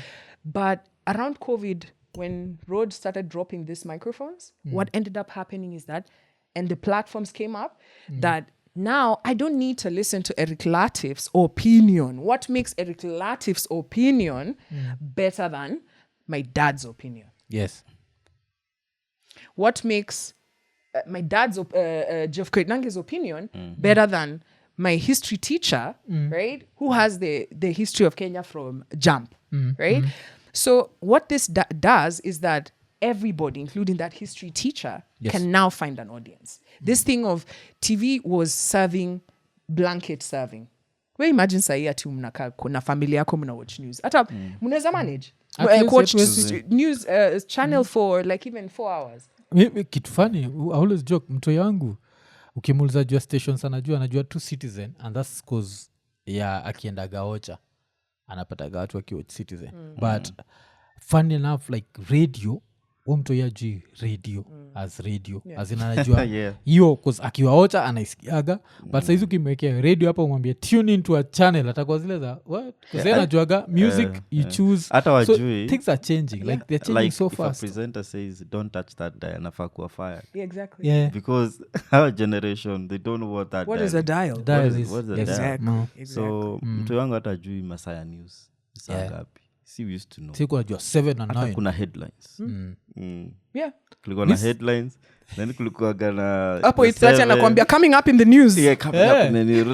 But around COVID, when Rode started dropping these microphones, what ended up happening is that, and the platforms came up, that now I don't need to listen to Eric Latif's opinion. What makes Eric Latif's opinion better than my dad's opinion? Yes. What makes my dad's Jeff Koinange's opinion better than my history teacher, right? Who has the history of Kenya from Jump, right? So what this does is that everybody, including that history teacher, can now find an audience. This thing of TV was blanket serving. We imagine sahi ati mnakaa na familia yako mna watch news. Hata mnaweza manage. Watch news channel for like even 4 hours. Kitu funny, I always joke, mto yangu ukimuuliza jua stations anajua tu Citizen, and that's cause akienda gaocha anapataga watu wakiwatch Citizen. But funny enough, like radio, mto yaji radio as radio, as in anajua hiyo cause akiwaocha anaisikiaga. But saizi ukimwekea radio hapa umwambie tune into a channel, atakuwa zile za what? Cause anajuaga music you choose. Hata wajui. So things are changing. Like they're changing so fast. If a presenter says don't touch that dial, anafaa kuwa fired. Yeah, exactly. Yeah. Because our generation, they don't know what that What dial is a dial? What is a dial? Exactly. No. So mtu wangu hata jui Masaya News. Saa ngapi? See, we used to know. Siku najua 7 and Hata 9. kuna headlines. Yeah. Kulikuwa na headlines. Then kulikuwa na Hapo itacha anakuambia coming up in the news. Yeah, coming up in the news.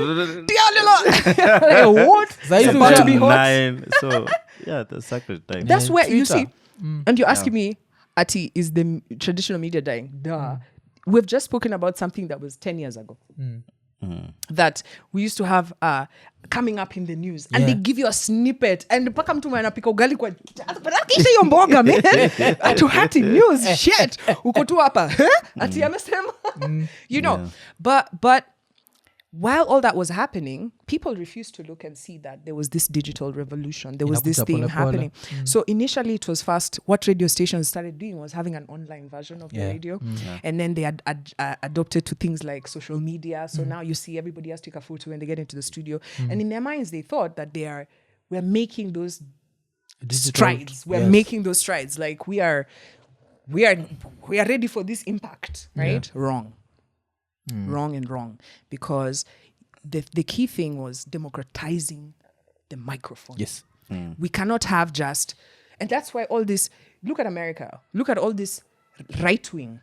Like, what? It's about to be hot. 9. So, yeah, the sacred time. That's where you Twitter. see, and you're asking me, Ati, is the traditional media dying? Duh. We've just spoken about something that was 10 years ago. That we used to have coming up in the news, and they give you a snippet, and mpaka mtu anapika ugali kwa kisha hiyo mboga man atu hati news shit uko tu hapa ati amesema you know. But while all that was happening, people refused to look and see that there was this digital revolution. There was this thing happening. So initially it was fast. What radio stations started doing was having an online version of the radio. And then they had adopted to things like social media. So now you see everybody has to take a photo when they get into the studio. And in their minds, they thought that we're making those strides. We're making those strides. Like we are ready for this impact, right? Wrong. wrong and wrong, because the key thing was democratizing the microphone. Yes. We cannot have just, and that's why all this, look at America, look at all this right wing.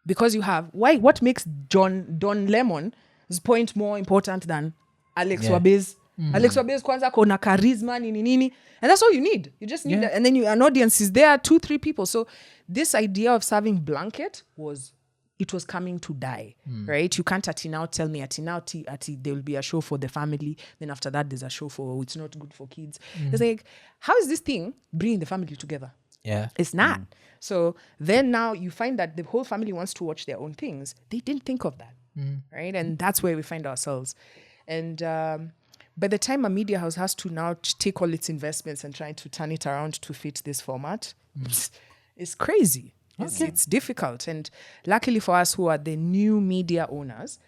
Because you have, what makes Don Lemon's point more important than Alex Wabez? Alex Wabez kwanza kona charisma, nini. And that's all you need. You just need that. And then an audience is there, 2-3 people. So this idea of serving blanket was coming to die, right? You can't now tell me now there will be a show for the family. Then after that, there's a show for it's not good for kids. It's like, how is this thing bringing the family together? Yeah. It's not. So then now you find that the whole family wants to watch their own things. They didn't think of that, right? And that's where we find ourselves. And by the time a media house has to now take all its investments and try to turn it around to fit this format, it's crazy. It's difficult. And luckily for us who are the new media owners,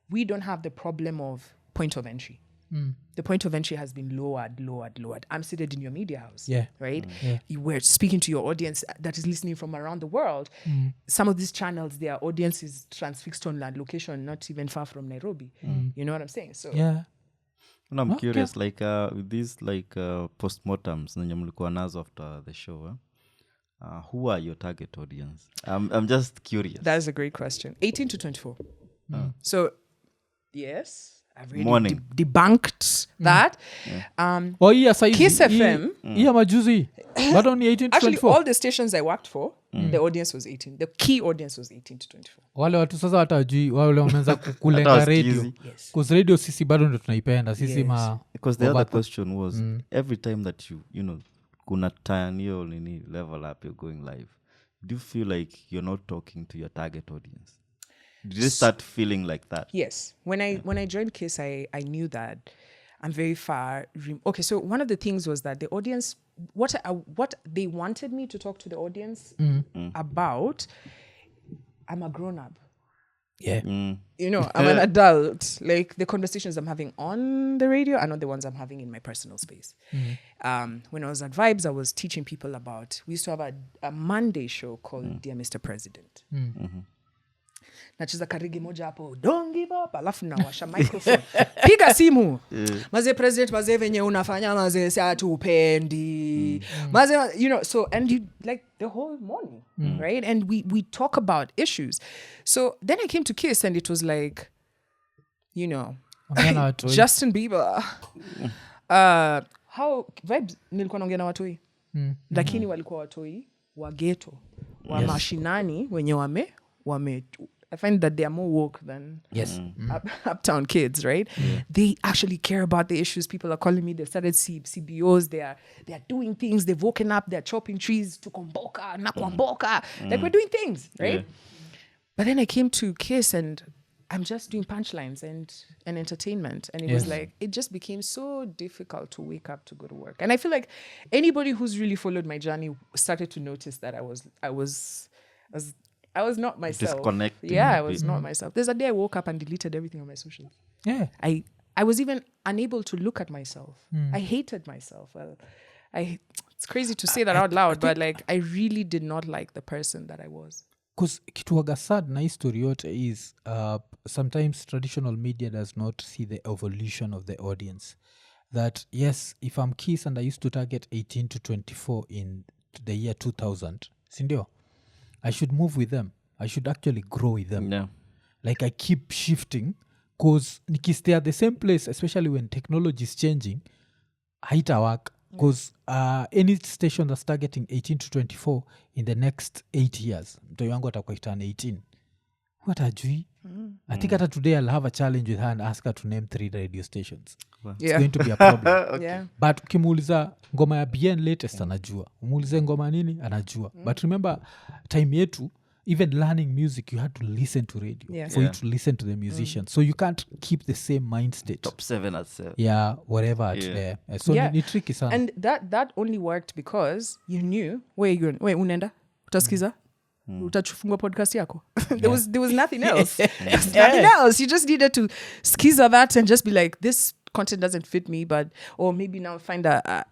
we don't have the problem of point of entry. The point of entry has been lowered. I'm seated in your media house, right? You were speaking to your audience that is listening from around the world. Some of these channels, their audience is transfixed on that location, not even far from Nairobi. You know what I'm saying? So And I'm curious, like with these like postmortems nenye mlikuwa nazo after the show, who are your target audience? I'm just curious. That is a great question. 18 to 24. So, yes, I've really debunked that. Kiss FM. Majuzi. But only 18 to Actually, 24. all the stations I worked for, the audience was 18. The key audience was 18 to 24. Wale watu sasa watajui wale wameanza kulenga radio. Because radio sisi bado ndo tunaipenda. Sisi because the other question was, every time that you know, kuna tiny or any level up, you're going live, do you feel like you're not talking to your target audience? Did you start feeling like that? Yes. When I joined KISS, I knew that I'm very far. Okay, so one of the things was that the audience, what they wanted me to talk to the audience about, I'm a grown-up. Yeah. You know, I'm an adult. Like, the conversations I'm having on the radio are not the ones I'm having in my personal space. When I was at Vibes, I was teaching people about, we used to have a Monday show called Dear Mr. President. Nacheza karigi moja hapo, don't give up, alafu nawasha microphone, piga simu, maze president, maze venye unafanya, maze si hatupendi, maze, you know, so, and you, like, the whole morning, right? And we talk about issues. So then I came to KISS and it was like, you know, Justin Bieber, how Vibes nilikuwa naongea na watoi, lakini walikuwa watoi wa ghetto, wa mashinani wenye wame I find that they are more woke than uptown kids, right? They actually care about the issues. People are calling me. They've started CBOs. They are doing things. They've woken up. They're chopping trees to Kwamboka, na Kwamboka. Like, we're doing things, right? But then I came to KISS and I'm just doing punchlines and entertainment. And it was like, it just became so difficult to wake up to go to work. And I feel like anybody who's really followed my journey started to notice that I was not myself. Disconnecting. Yeah, I was not myself. There's a day I woke up and deleted everything on my socials. Yeah. I was even unable to look at myself. I hated myself. Well, it's crazy to say that out loud, but like, I really did not like the person that I was. Because kituaga sad na history yote is sometimes traditional media does not see the evolution of the audience. That, yes, if I'm KISS and I used to target 18 to 24 in the year 2000, sindio? I should move with them. I should actually grow with them. Yeah. Like, I keep shifting because nikistay at the same place, especially when technology is changing, haita work. Because any station that's targeting 18 to 24 in the next 8 years, mtoi wangu atakuwa itana 18. What ajui? I think hata today I'll have a challenge with her and ask her to name 3 radio stations. Wow. It's going to be a problem. But ukimuuliza ngoma ya BN latest anajua. Umuulize ngoma nini anajua. But remember, time yetu, even learning music, you had to listen to radio for you to listen to the musicians. So you can't keep the same mind state. Top 7 at 7. Yeah, whatever at there. So ni tricky sana. And that only worked because you knew where you're going. Wait, unenda? Utasikiza? Utachufungwa podcast yako. There was nothing else. Nothing else. You just needed to skiza that and just be like, this content doesn't fit me, but or maybe now find a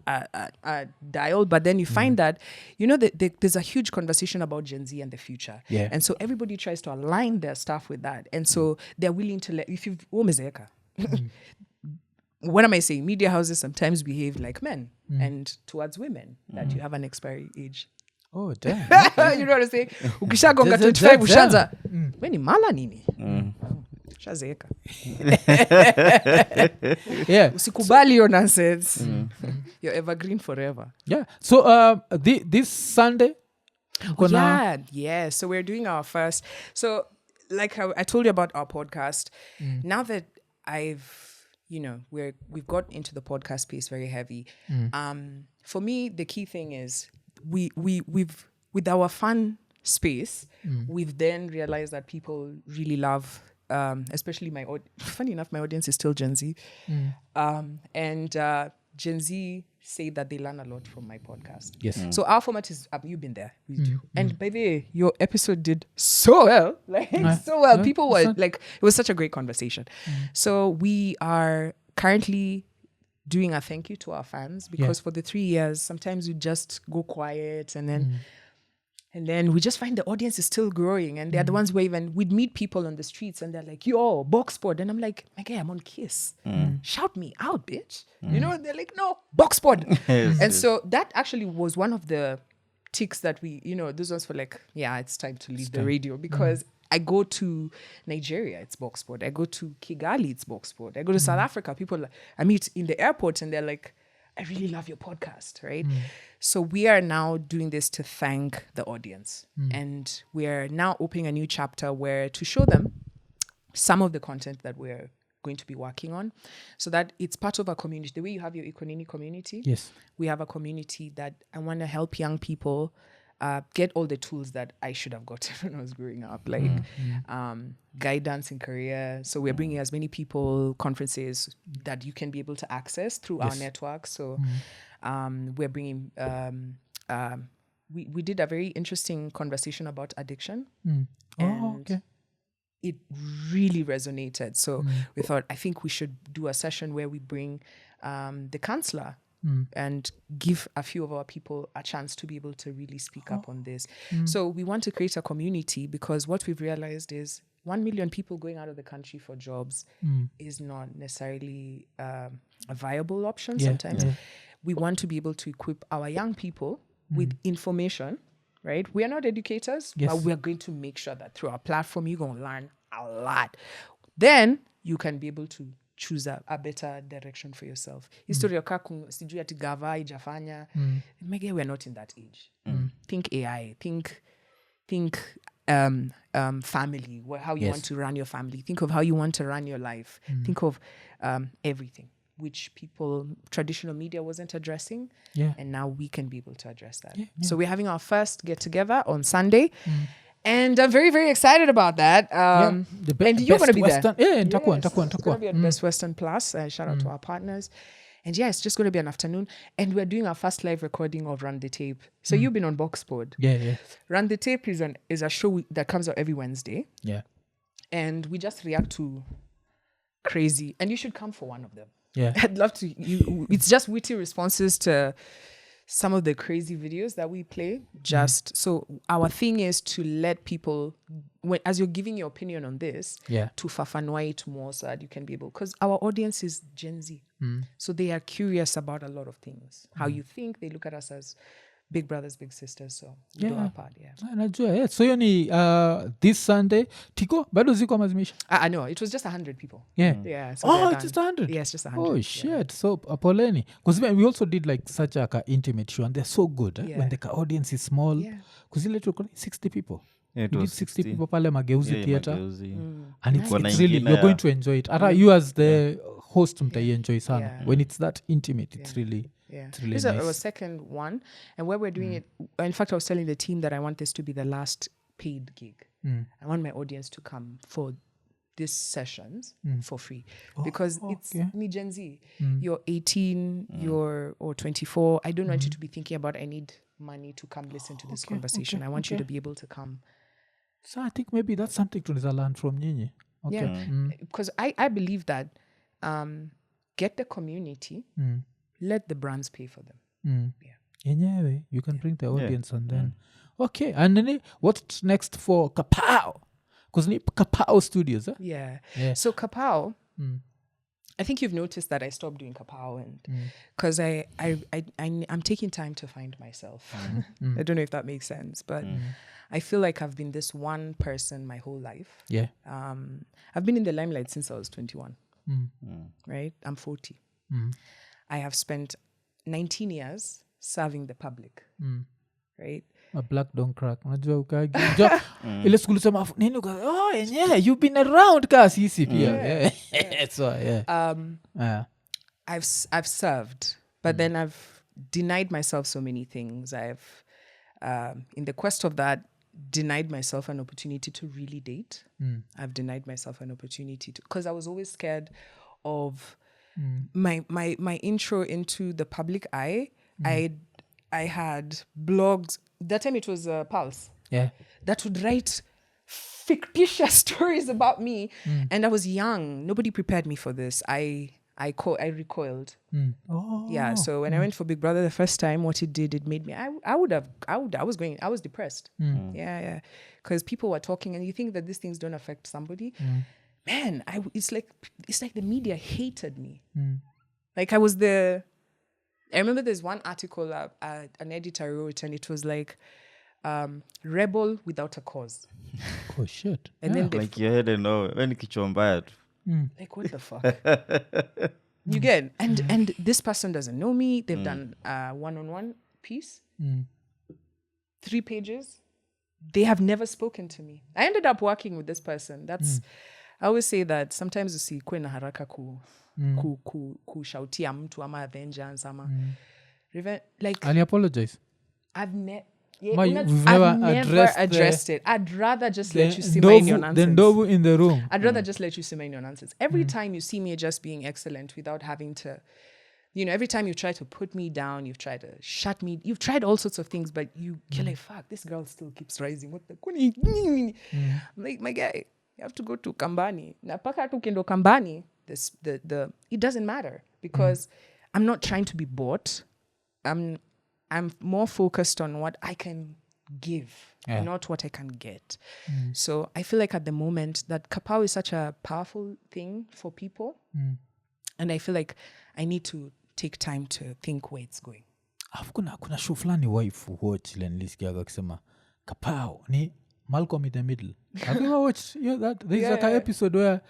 dial. But then you find that there's a huge conversation about Gen Z and the future, and so everybody tries to align their stuff with that, and so they're willing to let if you what am I saying? Media houses sometimes behave like men and towards women that you have an expiry age. Oh, damn. You know what I'm saying? Ukishagonga 25 ushaanza. We ni mala nini? Shazeeka. Yeah. Usikubali your nonsense. You're evergreen forever. Yeah. So this Sunday? Yeah. So we're doing our first. So like how I told you about our podcast, now that we've got into the podcast space very heavy. For me, the key thing is we've with our fun space, we've then realized that people really love, especially funny enough, my audience is still Gen Z. And Gen Z say that they learn a lot from my podcast. Yes. So our format is, you've been there. And by the way, your episode did so well. So well. People were like, it was such a great conversation. So we are currently doing a thank you to our fans because for the 3 years, sometimes we just go quiet and then we just find the audience is still growing, and they're the ones where we'd meet people on the streets and they're like, yo, Boxpod. And I'm like, my guy, I'm on Kiss. Shout me out, bitch. They're like, no, Boxpod. So that actually was one of the ticks that we, those ones were like, yeah, it's time to leave the radio because I go to Nigeria, it's Boxpod. I go to Kigali, it's Boxpod. I go to South Africa, I meet in the airport and they're like, I really love your podcast, right? So we are now doing this to thank the audience. And we are now opening a new chapter where to show them some of the content that we're going to be working on so that it's part of a community. The way you have your Ikonini community, we have a community that I want to help young people get all the tools that I should have gotten when I was growing up, like guidance in career. So we're bringing as many people, conferences that you can be able to access through our network. So we're bringing, we did a very interesting conversation about addiction. And it really resonated. So we thought, I think we should do a session where we bring the counselor and give a few of our people a chance to be able to really speak up on this. So we want to create a community because what we've realized is 1 million people going out of the country for jobs is not necessarily a viable option sometimes. We want to be able to equip our young people with information, right? We are not educators, but we are going to make sure that through our platform, you're going to learn a lot. Then you can be able to choose a better direction for yourself. History of sijui ati gava ijafanya. Maybe we're not in that age. Think AI. Think family. How you want to run your family. Think of how you want to run your life. Think of everything, which traditional media wasn't addressing. And now we can be able to address that. So we're having our first get together on Sunday. And I'm very, very excited about that. And you're going to be there. Yeah, it's going to be at Best Western Plus. Shout out to our partners. And it's just going to be an afternoon. And we're doing our first live recording of Run the Tape. So you've been on Boxpod. Yeah. Run the Tape is a show that comes out every Wednesday. Yeah. And we just react to crazy. And you should come for one of them. Yeah. I'd love to. It's just witty responses to some of the crazy videos that we play. So our thing is to let people, as you're giving your opinion on this, to fafanua it more so that you can be able, because our audience is Gen Z. So they are curious about a lot of things. How you think, they look at us as big brothers, big sisters. So we do our part, Najua, so hiyo ni this Sunday. Tiko, bado ziko mazimisha? I know, it was just 100 people. So just 100? Yes, just 100. Oh, shit. So, apoleni. Because we also did like such a intimate show, and they're so good when the audience is small. Because you let 60 people. Yeah, we did 60 people pale Mageuzi Theatre. And it's Nice. really, you're going to enjoy it. You as the host enjoy sana. When it's that intimate, it's really... It's really This nice. is our second one, and where we're doing it, in fact, I was telling the team that I want this to be the last paid gig. I want my audience to come for these sessions for free because it's me Gen Z. You're 18, or 24. I don't want you to be thinking about I need money to come listen to this conversation. I want you to be able to come. So I think maybe that's something to learn from Nini. Because I believe that get the community, let the brands pay for them. Yeah. Yenyewe, you can bring the audience and then okay. And then what's next for Kapow? Because Kapow Studios, huh? Yeah. So Kapow, I think you've noticed that I stopped doing Kapow, and because I'm taking time to find myself. I don't know if that makes sense, but I feel like I've been this one person my whole life. Yeah. I've been in the limelight since I was 21. Right? I'm 40. I have spent 19 years serving the public. Right? A black don't crack. Ile skulu sema nini you've been around ka sisi pia. So I've served, but then I've denied myself so many things. I've in the quest of that denied myself an opportunity to really date. I've denied myself an opportunity to, because I was always scared of my intro into the public eye. I had blogs. That time it was Pulse. Yeah. That would write fictitious stories about me. And I was young. Nobody prepared me for this. I recoiled. Yeah. So when I went for Big Brother the first time, what it did, it made me, I was depressed. Yeah. Because people were talking, and you think that these things don't affect somebody. Man, it's like the media hated me. Like I remember there's one article an editor wrote, and it was like, rebel without a cause. Oh shit. And then like your head and all, when kichwa like, what the fuck? You get, and this person doesn't know me. They've done a one-on-one piece, 3 pages. They have never spoken to me. I ended up working with this person. I always say that sometimes usikwe na haraka kushautia mtu ama vengeance ama like. And you apologize? I've never addressed it. I'd rather just let you simmer in your nonsense. The ndovu in the room. I'd rather just let you simmer in your nonsense. Every time you see me just being excellent without having to, every time you try to put me down, you've tried to shut me, you've tried all sorts of things, but you're like, fuck, this girl still keeps rising. What the? I'm like, my guy, you have to go to Kambani. Na paka tu kendo Kambani, it doesn't matter, because I'm not trying to be bought. I'm more focused on what I can give, not what I can get. So I feel like at the moment that Kapow is such a powerful thing for people. And I feel like I need to take time to think where it's going. Kuna show flani wife watch lenlisikiaga akisema Kapow ni Malcolm in the Middle. Have you ever watched that? There's like an episode where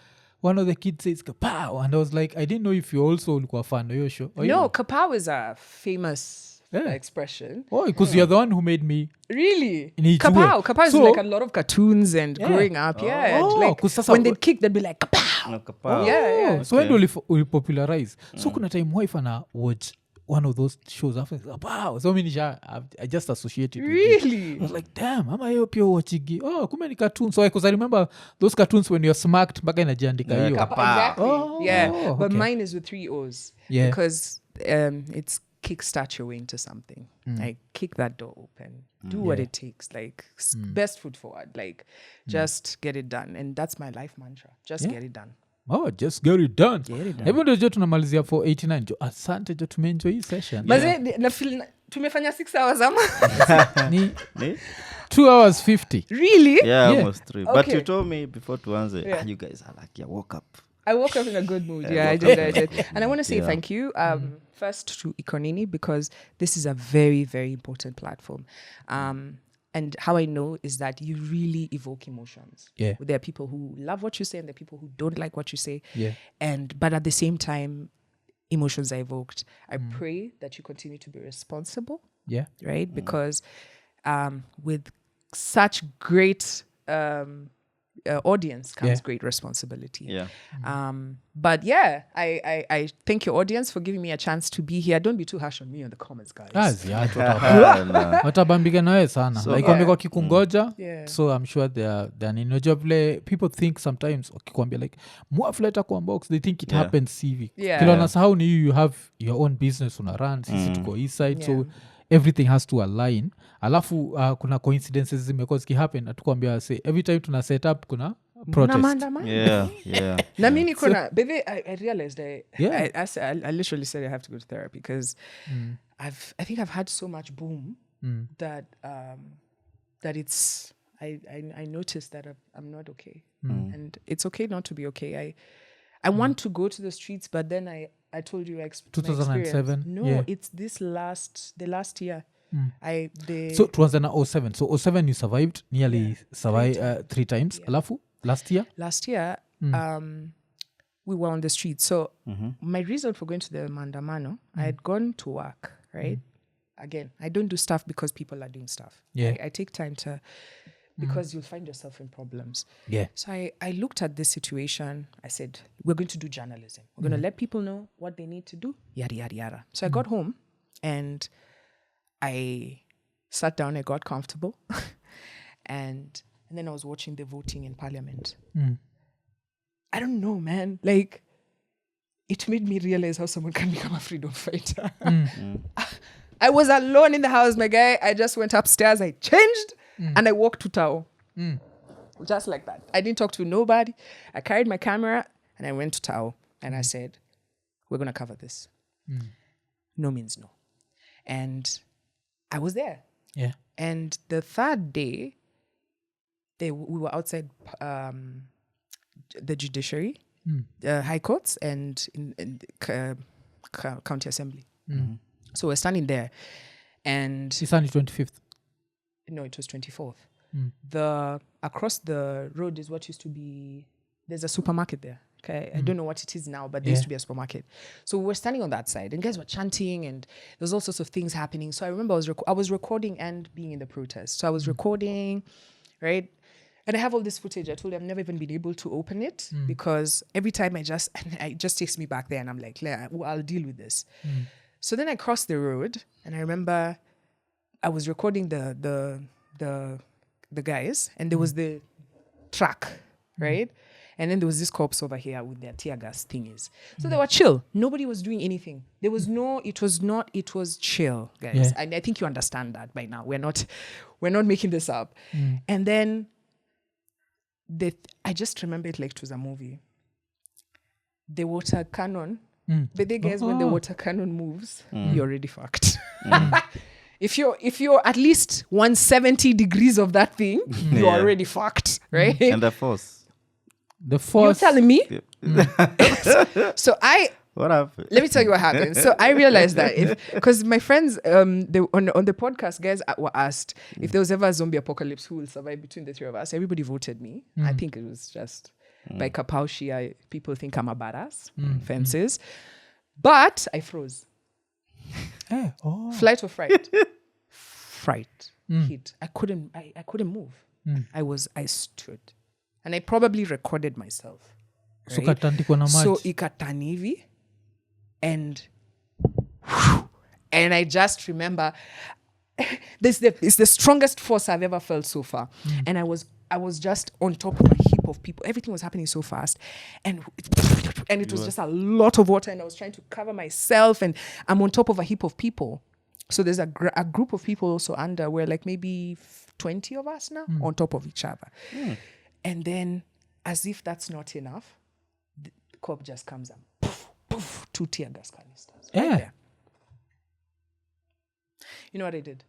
one of the kids says Kapow, and I was like, I didn't know if you also were fan of your show. No, Kapow is a famous expression. Oh, because you're the one who made me. Really? Kapow is like a lot of cartoons and growing up. Like when they'd kick, they'd be like Kapow. Kapow. Yeah. So when will popularize. So kuna time wife ana watch one of those shows after Kapow. So many I just associated really? with it. I was like, damn, am I up here watching? Oh, kumbe ni cartoons. So because I remember those cartoons when you're smacked mpaka inajiandika hiyo. Exactly. But mine is with 3 O's. Yeah. Because it's kickstart your way into something. Like kick that door open. Do what it takes. Like best foot forward. Like just get it done. And that's my life mantra. Just get it done. Oh, just get it done. Even though tunamalizia for 89 jo. Asante jo, tumeenjoy hii session. Tumefanya 6 hours ama? Ni 2 hours 50. Really? Yeah, almost 3. Okay. But you told me before to answer, you guys are like, woke up. I woke up in a good mood. I did. And I want to say thank you first to Nini, because this is a very, very important platform. And how I know is that you really evoke emotions. Yeah. There are people who love what you say and there are people who don't like what you say. Yeah. But at the same time, emotions are evoked. I pray that you continue to be responsible. Yeah. Right? Because with such great audience comes great responsibility. Yeah. But I thank your audience for giving me a chance to be here. Don't be too harsh on me on the comments, guys. Watabambika nawe sana. Like wamekuwa kikungoja. Yeah. So I'm sure they're ninojua vile people think sometimes wakikwambia like muafleta Kwambox, they think it happens civic. Kila wanasahau ni you have your own business una run, sisi tuko east side. So everything has to align. Alafu kuna coincidences zimekuwa zikihappen. Atukuambia say every time tuna set up kuna protest. Yeah. Na mi niko na baby, I realized Yeah. I literally said I have to go to therapy because I think I've had so much boom that that it's I noticed that I'm not okay, and it's okay not to be okay. I want to go to the streets, but then I told you 2007. No, it's the last year. So it was an 07. So 07 you survived nearly 3 times. Alafu last year we were on the street. So my reason for going to the Mandamano, I had gone to work, right? Again, I don't do stuff because people are doing stuff. Yeah. I take time to, because you'll find yourself in problems. Yeah. So I looked at this situation. I said, we're going to do journalism. We're going to let people know what they need to do, yada, yada, yada. So I got home and I sat down, I got comfortable. and then I was watching the voting in Parliament. I don't know, man. Like, it made me realize how someone can become a freedom fighter. I was alone in the house, my guy. I just went upstairs, I changed, and I walked to Tao. Just like that. I didn't talk to nobody. I carried my camera, and I went to Tao, and I said, we're going to cover this. No means no. And I was there. Yeah. And the third day, we were outside the judiciary, high courts, and in county assembly. So we're standing there, and It's only 25th. No, it was 24th. Across the road is what used to be. There's a supermarket there. Okay, I don't know what it is now, but there used to be a supermarket. So we were standing on that side, and guys were chanting, and there was all sorts of things happening. So I remember I was recording and being in the protest. So I was recording, right? And I have all this footage. I told you I've never even been able to open it because every time it just takes me back there, and I'm like, I'll deal with this. So then I crossed the road, and I remember I was recording the guys, and there was the truck, right? And then there was this corpse over here with their tear gas thingies. So they were chill. Nobody was doing anything. It was chill, guys. Yeah. And I think you understand that by now. We're not making this up. And then I just remember it like it was a movie. The water cannon. But the guys, when the water cannon moves, you're already fucked. If you're at least 170 degrees of that thing, you're already fucked, right? And the force. The force. You're telling me? So What happened? let me tell you what happened. So I realized that because my friends on the podcast, guys were asked if there was ever a zombie apocalypse, who will survive between the three of us. Everybody voted me. I think it was just by Kapaushi. People think I'm a badass. Fences. But I froze. Flight or fright? Fright. Hit. I couldn't move. I stood. And I probably recorded myself. So Right? katandikwa na maji. So ikatani hivi, and I just remember it's the strongest force I've ever felt so far. And I was just on top of a heap of people. Everything was happening so fast, and it was just a lot of water, and I was trying to cover myself, and I'm on top of a heap of people. So there's a group of people also under. We're like maybe 20 of us now on top of each other. And then, as if that's not enough, the cop just comes and poof, poof, 2 tear gas canisters. Yeah. Right there. You know what I did?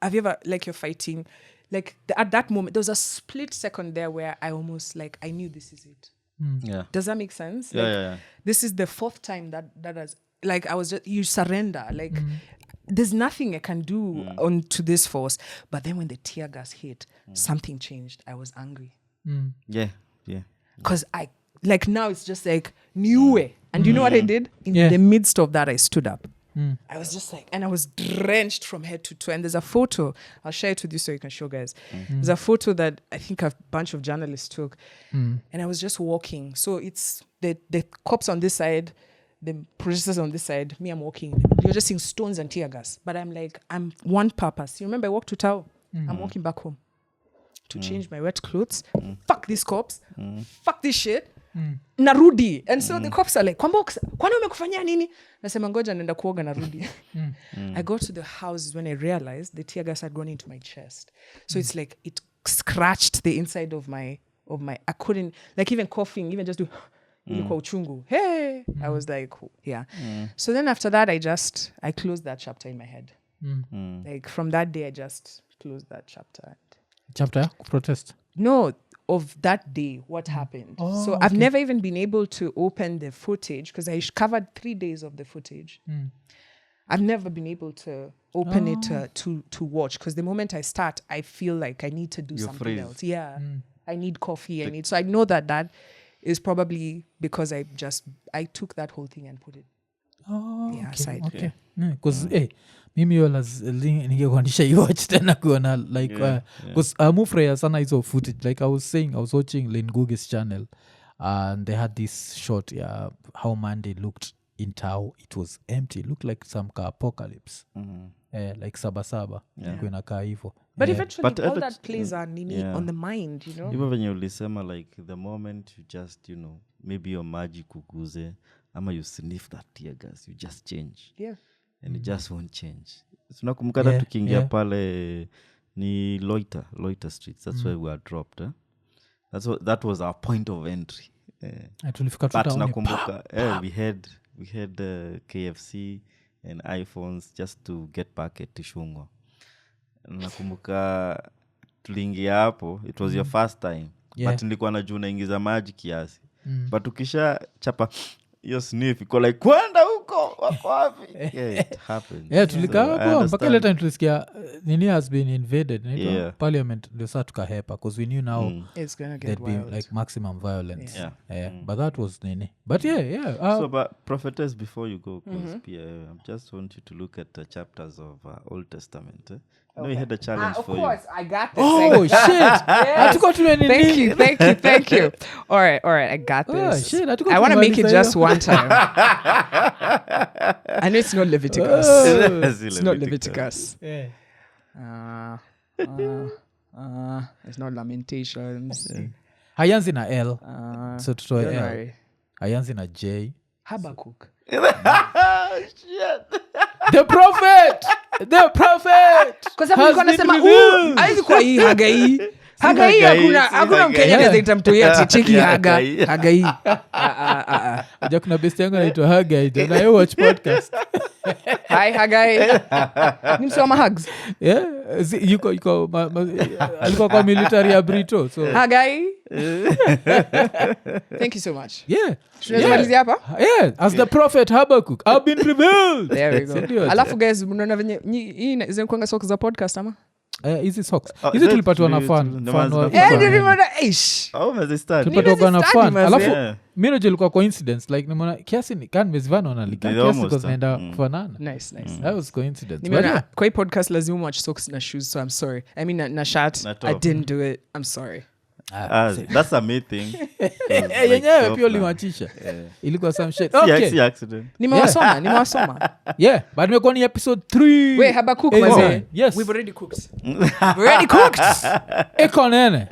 Have you ever, like, you're fighting, like at that moment, there was a split second there where I almost like, I knew this is it. Yeah. Does that make sense? Yeah, Like, yeah. This is the 4th time that has, like, I was just, you surrender. Like, there's nothing I can do onto this force. But then when the tear gas hit, something changed. I was angry. Yeah. Because now it's just like, new way. And you know what I did? In the midst of that, I stood up. I was just like, and I was drenched from head to toe. And there's a photo, I'll share it with you so you can show guys. There's a photo that I think a bunch of journalists took. And I was just walking. So it's the cops on this side, the protesters on this side, me, I'm walking. You're just seeing stones and tear gas. But I'm like, I'm one purpose. You remember I walked to Tao? I'm walking back home to change my wet clothes. Fuck these cops. Fuck this shit. Narudi. And so the cops are like, Kwambox, kwani umekufanyia nini? Nasema ngoja naenda kuoga narudi. I got to the house when I realized the tear gas had gone into my chest. So it's like, scratched the inside of my I couldn't, like, even coughing, even just do ilikuwa uchungu. Hey, I was like, yeah. So then after that, I closed that chapter in my head. Like from that day, I just closed that chapter. Chapter protest? No, of that day, what happened. So I've never even been able to open the footage because I covered 3 days of the footage. I've never been able to open it to watch because the moment I start, I feel like I need to do something else. Yeah, I need coffee. So I know that is probably because I took that whole thing and put it aside. Okay. Because mimi ningekuandisha iwatch tena kuona like because mufraya sana hizo footage. Like I was watching Lynn Ngugi's channel and they had this shot how Monday looked in Tao. It was empty. It looked like some apocalypse. Like Sabasaba. Inakaa hivyo. But eventually all that plays on Nini on the mind, you know. Even when you lisema, like the moment you just, you know, maybe your maji kuguze ama you sniff that tear gas, you just change. Yeah. And it just won't change. Tunakumbuka tukiingia pale ni Loiter Street. That's where we were dropped. That was our point of entry. But nakumbuka we had KFC and iPhones just to get back at Tishungo. Nakumbuka tuliingia hapo, it was your first time. But nilikuwa najua naingiza maji kiasi. But ukisha chapa hiyo sniff iko like kwenda huko wako wapi. It happened. Tulikaa hapo mpaka ile time tulisikia Nini has been invaded. Parliament ndio saa tukahepa because we knew now it's gonna get wild. Be like maximum violence. But that was Nini. But so but prophetess, before you go, I just want you to look at the chapters of Old Testament. No, you had a challenge for you. Of course, I got this. Oh, shit. Thank you. All right, I got this. Shit. I want to make it just one time. I know it's not Leviticus. It's not Leviticus. It's not Lamentations. Hayanzi na L. So tutoe L. Hayanzi na J. Habakkuk. Shit. The prophet. Because I'm going to say, haizi kwa hii Hagai. Hagai hakuna Mkenya anaita mtu yeye cheki Hagai. Aja kuna best yangu anaitwa Hagai. Na you watch podcast. Hi Hagai. Ni msoma hugs. Yuko alikuwa kwa military ya Brito. So Hagai. Thank you so much. Tunazimalizia hapa? As the prophet Habakkuk, I've been revealed. There we go. Alafu guys, mnaona venye hii zinakuanga socks za podcast ama? Hizi socks. Hizi tulipatiwa na fan. Tulipatiwa na fan. Alafu mimi nilikuwa coincidence, like nimeona kiasi ni kan mezivana na lika kiasi because naenda kufanana. Nice. That was coincidence. Nimeona kwa hii podcast lazima watch socks na shoes, so I'm sorry. I mean na shirt, I didn't do it. I'm sorry. That's a me thing. Yenyewe pia ulimachisha. Ilikuwa some shit. Okay. Accident. Nimewasoma. But nimekuwa ni episode 3. Wait, Habakkuk mazee. Yes. We've already cooked. Eko nene.